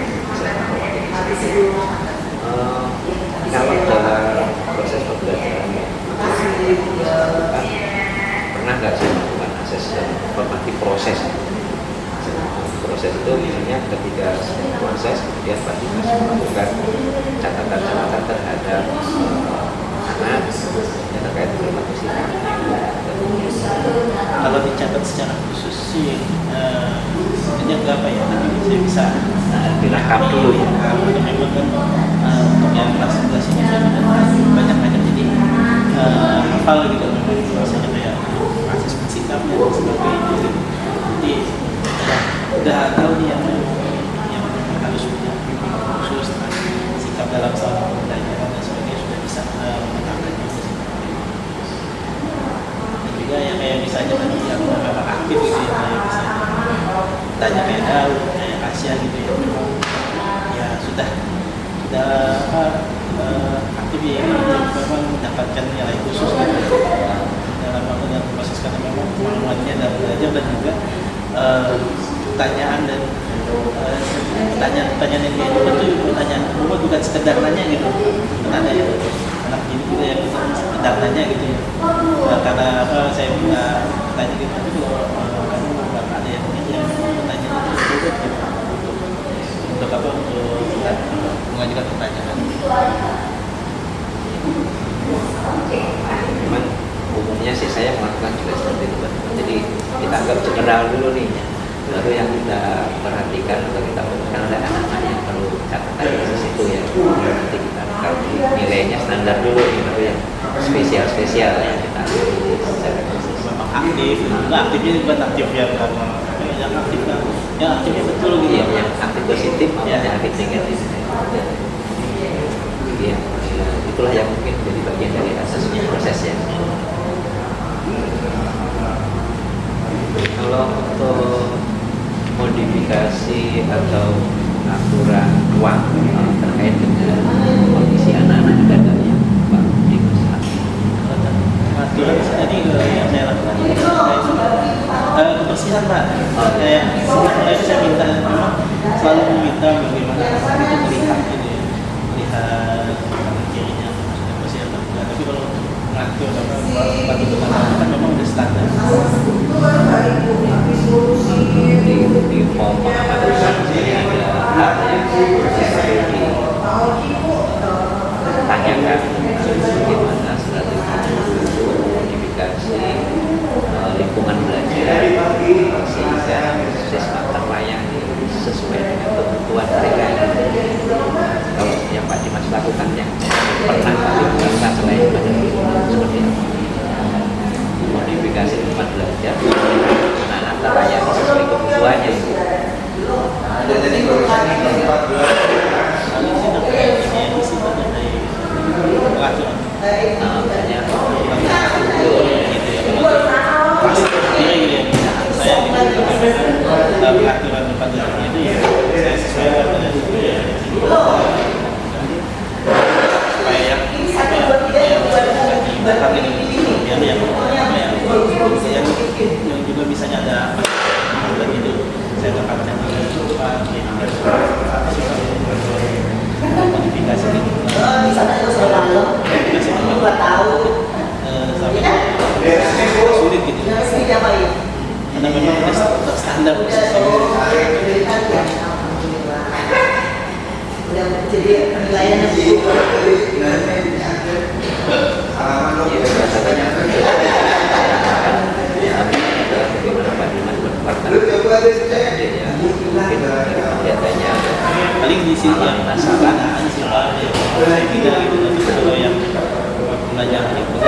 kalau dalam proses pembelajaran pernah nggak sih melakukan asesmen formatif proses itu misalnya ketika sedang proses kemudian Pak Dimas melakukan catatan-catatan terhadap anak yang terkait formatif Kalau dicatat secara khusus sih sebenarnya berapa ya, tapi saya bisa direkam dulu ya. Memang kan untuk yang kelas 11 ini saya sudah banyak jadi hafal gitu, memang biasanya kayak proses sikapnya dan sebagainya gitu. Jadi udah tahu nih yang harus punya khusus sikap dalam soal pembelajaran dan sebagainya, sudah bisa menetapkannya. Dan juga yang kayak misalnya tadi yang memang aktif gitu ya, kayak misalnya tanya kayak Daud, kayak Asia gitu ya, memang ya sudah pertanyaan dan pertanyaan yang kayak itu pertanyaan umum, bukan sekedar nanya gitu. Karena ada ya anak ini juga yang sekedar nanya gitu ya. Karena apa saya minta tanya gitu, tapi kalau kamu nggak ada yang bertanya itu untuk apa, untuk mengajukan pertanyaan. Cuman umumnya sih saya melakukan juga seperti itu, Pak. Jadi kita anggap general dulu nih, baru yang kita perhatikan atau kita perhatikan ada anak-anak yang perlu catatan di situ ya. Nanti kita kalau nilainya standar dulu nih, baru yang spesial yang kita ambil secara khusus. Memang aktif, nggak aktifnya bukan aktif yang karena yang aktif kan, yang aktifnya betul gitu. Iya, yang aktif positif, Ya. yang aktif negatif. Iya, itulah yang mungkin menjadi bagian dari asesmen prosesnya. Kalau untuk modifikasi atau aturan uang terkait dengan kondisi anak-anak ada yang Pak di masyarakat. Aturan tadi yang saya lakukan kebersihan Pak. Saya minta, memang selalu meminta bagaimana itu melihat gitu ya, melihat kanan kirinya kebersihan. Tapi kalau ngatur atau tempat kan memang udah standar. Di form pengamatan sebenarnya ada hal yang ditanyakan bagaimana strategi modifikasi lingkungan belajar sehingga siswa terlayani sesuai dengan kebutuhan mereka. Kalau yang Pak Dimas lakukan yang pernah kita selain pada seperti modifikasi tempat belajar anak-anak terlayani sesuai kebutuhannya. Jadi peraturan tempat duduknya itu ya saya sesuaikan dengan supaya yang juga bisa ada dan itu saya dapatkan modifikasi itu sulit gitu karena memang udah standar jadi penilaiannya paling di sini yang keadaan sih Pak, saya kira itu kalau yang pembelajaran itu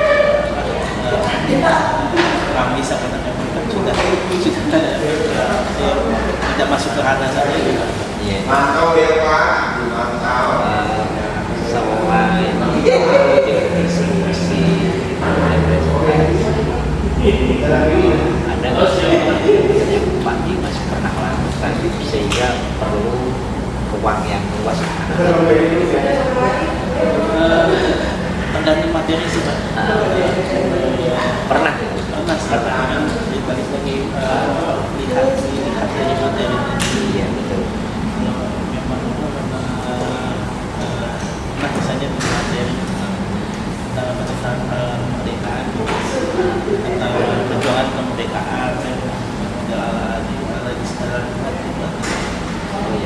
kami sampai sudah tidak masuk ke ranah saja gitu. Mantap ya Pak, mantap. Semua definisi ada nggak sih yang Pak Dimas pernah lakukan sehingga perlu ruang yang luas? Tergantung materi sih Pak. Pernah balik lagi lihat dari materi. Iya betul. Memang misalnya di materi tentang kemerdekaan atau perjuangan kemerdekaan, lagi sekarang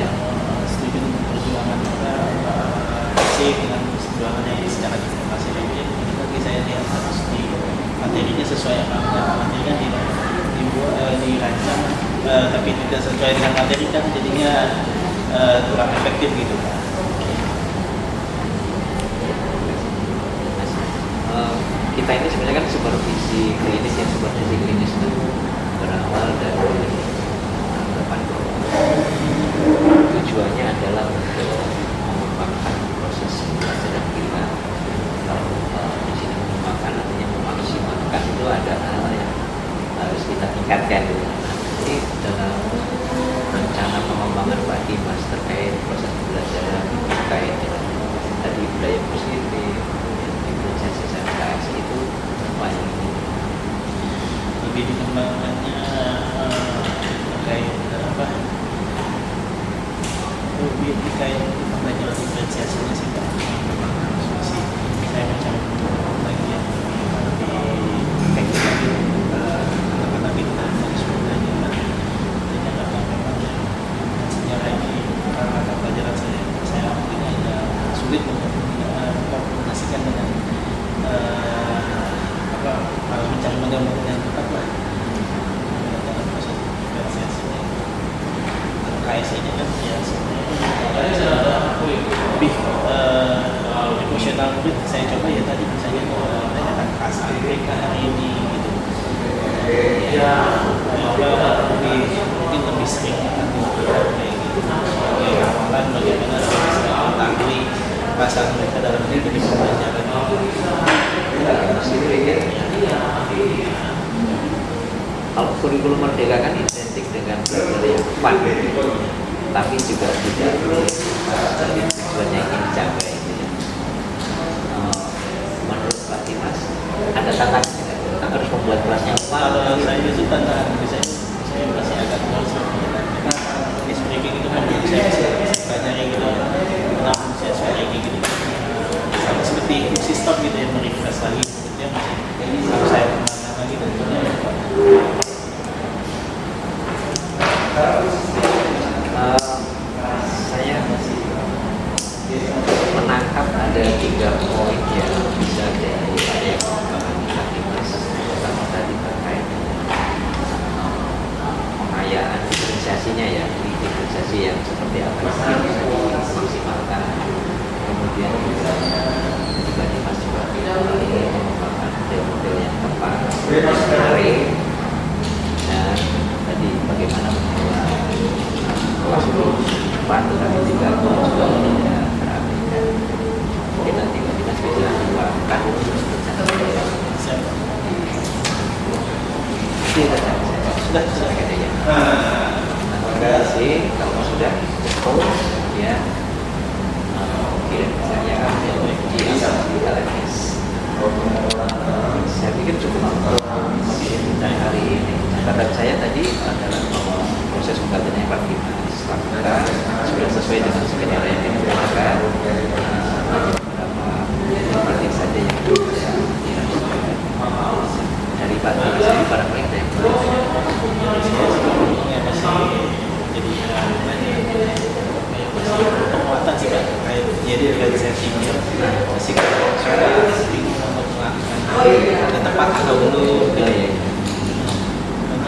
yang setuju dengan perjuangan asik dengan perjuangannya secara demokrasi ini bagi saya lihat harus di materinya sesuai apa materi kan dirancang tapi tidak sesuai dengan materi kan jadinya kurang efektif gitu. Kita ini sebenarnya kan supervisi klinis itu berawal dari anggapan tujuannya adalah untuk mengembangkan proses pembelajaran kita. Kalau di sini mengembangkan artinya memaksimalkan itu ada hal yang harus kita tingkatkan. Jadi dalam rencana pengembangan Pak Dimas terkait proses pembelajaran terkait dengan tadi budaya positif, diferensiasi SMKS itu apa yang lebih dikembangkannya murid saya coba ya tadi misalnya tanyakan perasaan mereka hari ini gitu. Ya, mungkin lebih sering akan dilakukan kayak gitu. Sebagai amalan bagaimana bisa mengetahui perasaan mereka dalam mengikuti pembelajaran. Kalau kurikulum merdeka kan identik dengan belajar yang fun, tapi juga tidak dari tujuannya ingin dicapai. Menurut Pak Dimas, ada tantangan kita harus membuat kelasnya fun. Kalau saya itu tantangan saya masih agak kurang di speaking itu kan saya belajar gitu, namun saya speaking gitu sama seperti sistem gitu yang merefresh lagi itu yang masih harus saya kembangkan lagi tentunya. Saya masih menangkap ada 3 poin yang bisa dari yang Pak Dimas. Pertama tadi terkait dengan pengayaan diferensiasinya ya, diferensiasi yang seperti apa yang bisa dimaksimalkan. Kemudian juga Pak Dimas juga ingin mengembangkan model-model yang tepat, menarik, dan tadi bagaimana membuat kelas itu cepat tapi juga juga tidak terabaikan. Mungkin nanti Pak Dimas bisa mengembangkan sudah kayaknya. Terima kasih kalau sudah cukup ya. Mungkin saya di LMS. Saya pikir cukup untuk hari ini. Catatan saya tadi adalah bahwa proses pembelajaran yang Pak Dimas lakukan sudah sesuai dengan skenario yang digunakan. Beberapa praktik saja yang bisa dirasakan dari Pak Dimas ini barangkali ada yang Jadi penguatan sih Pak, kayak jadi settingnya masih sudah sering untuk melakukan yang tepat atau belum gitu ya.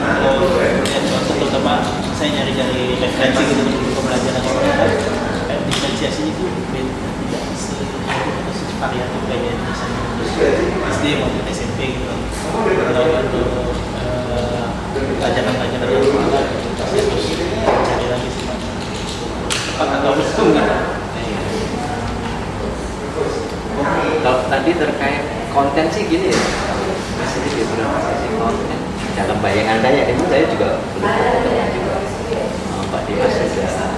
Kalau contoh terutama saya nyari referensi gitu untuk pembelajaran kayak diferensiasi itu tidak variatif kayak misalnya SD maupun SMP gitu. Kalau untuk pelajaran-pelajaran yang lain saya terus cari lagi sih Pak. Tepat atau betul gitu. Kalau tadi terkait konten sih gini ya, masih diferensiasi konten dalam bayangan saya itu saya juga belum ketemu juga Pak Dimas sudah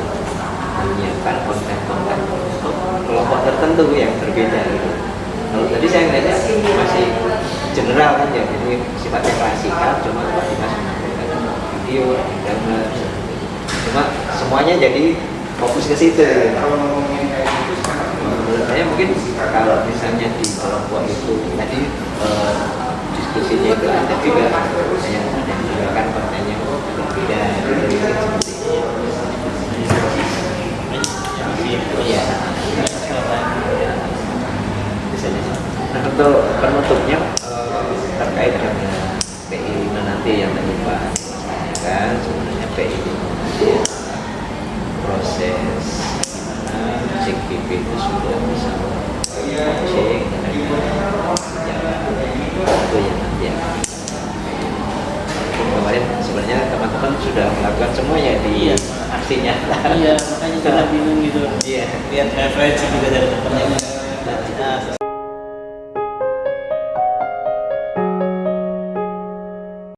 menyiapkan konten-konten untuk kelompok tertentu yang berbeda gitu. Kalau tadi saya melihatnya masih general kan ya, ini sifatnya klasikal, cuma Pak Dimas menambahkan video, gambar, cuma semuanya jadi fokus ke situ. Menurut saya mungkin kalau misalnya di kelompok itu tadi diskusinya itu ada juga yang menggunakan kontennya berbeda seperti iya. Nah untuk penutupnya terkait dengan PI 5 nanti yang tadi Pak tanyakan, sebenarnya PI 5 proses CKP itu sudah bisa cek itu yang nanti kemarin sebenarnya teman-teman sudah melakukan semuanya di aksi nyata. Iya, makanya kita bingung gitu. Iya, lihat referensi juga dari teman-teman.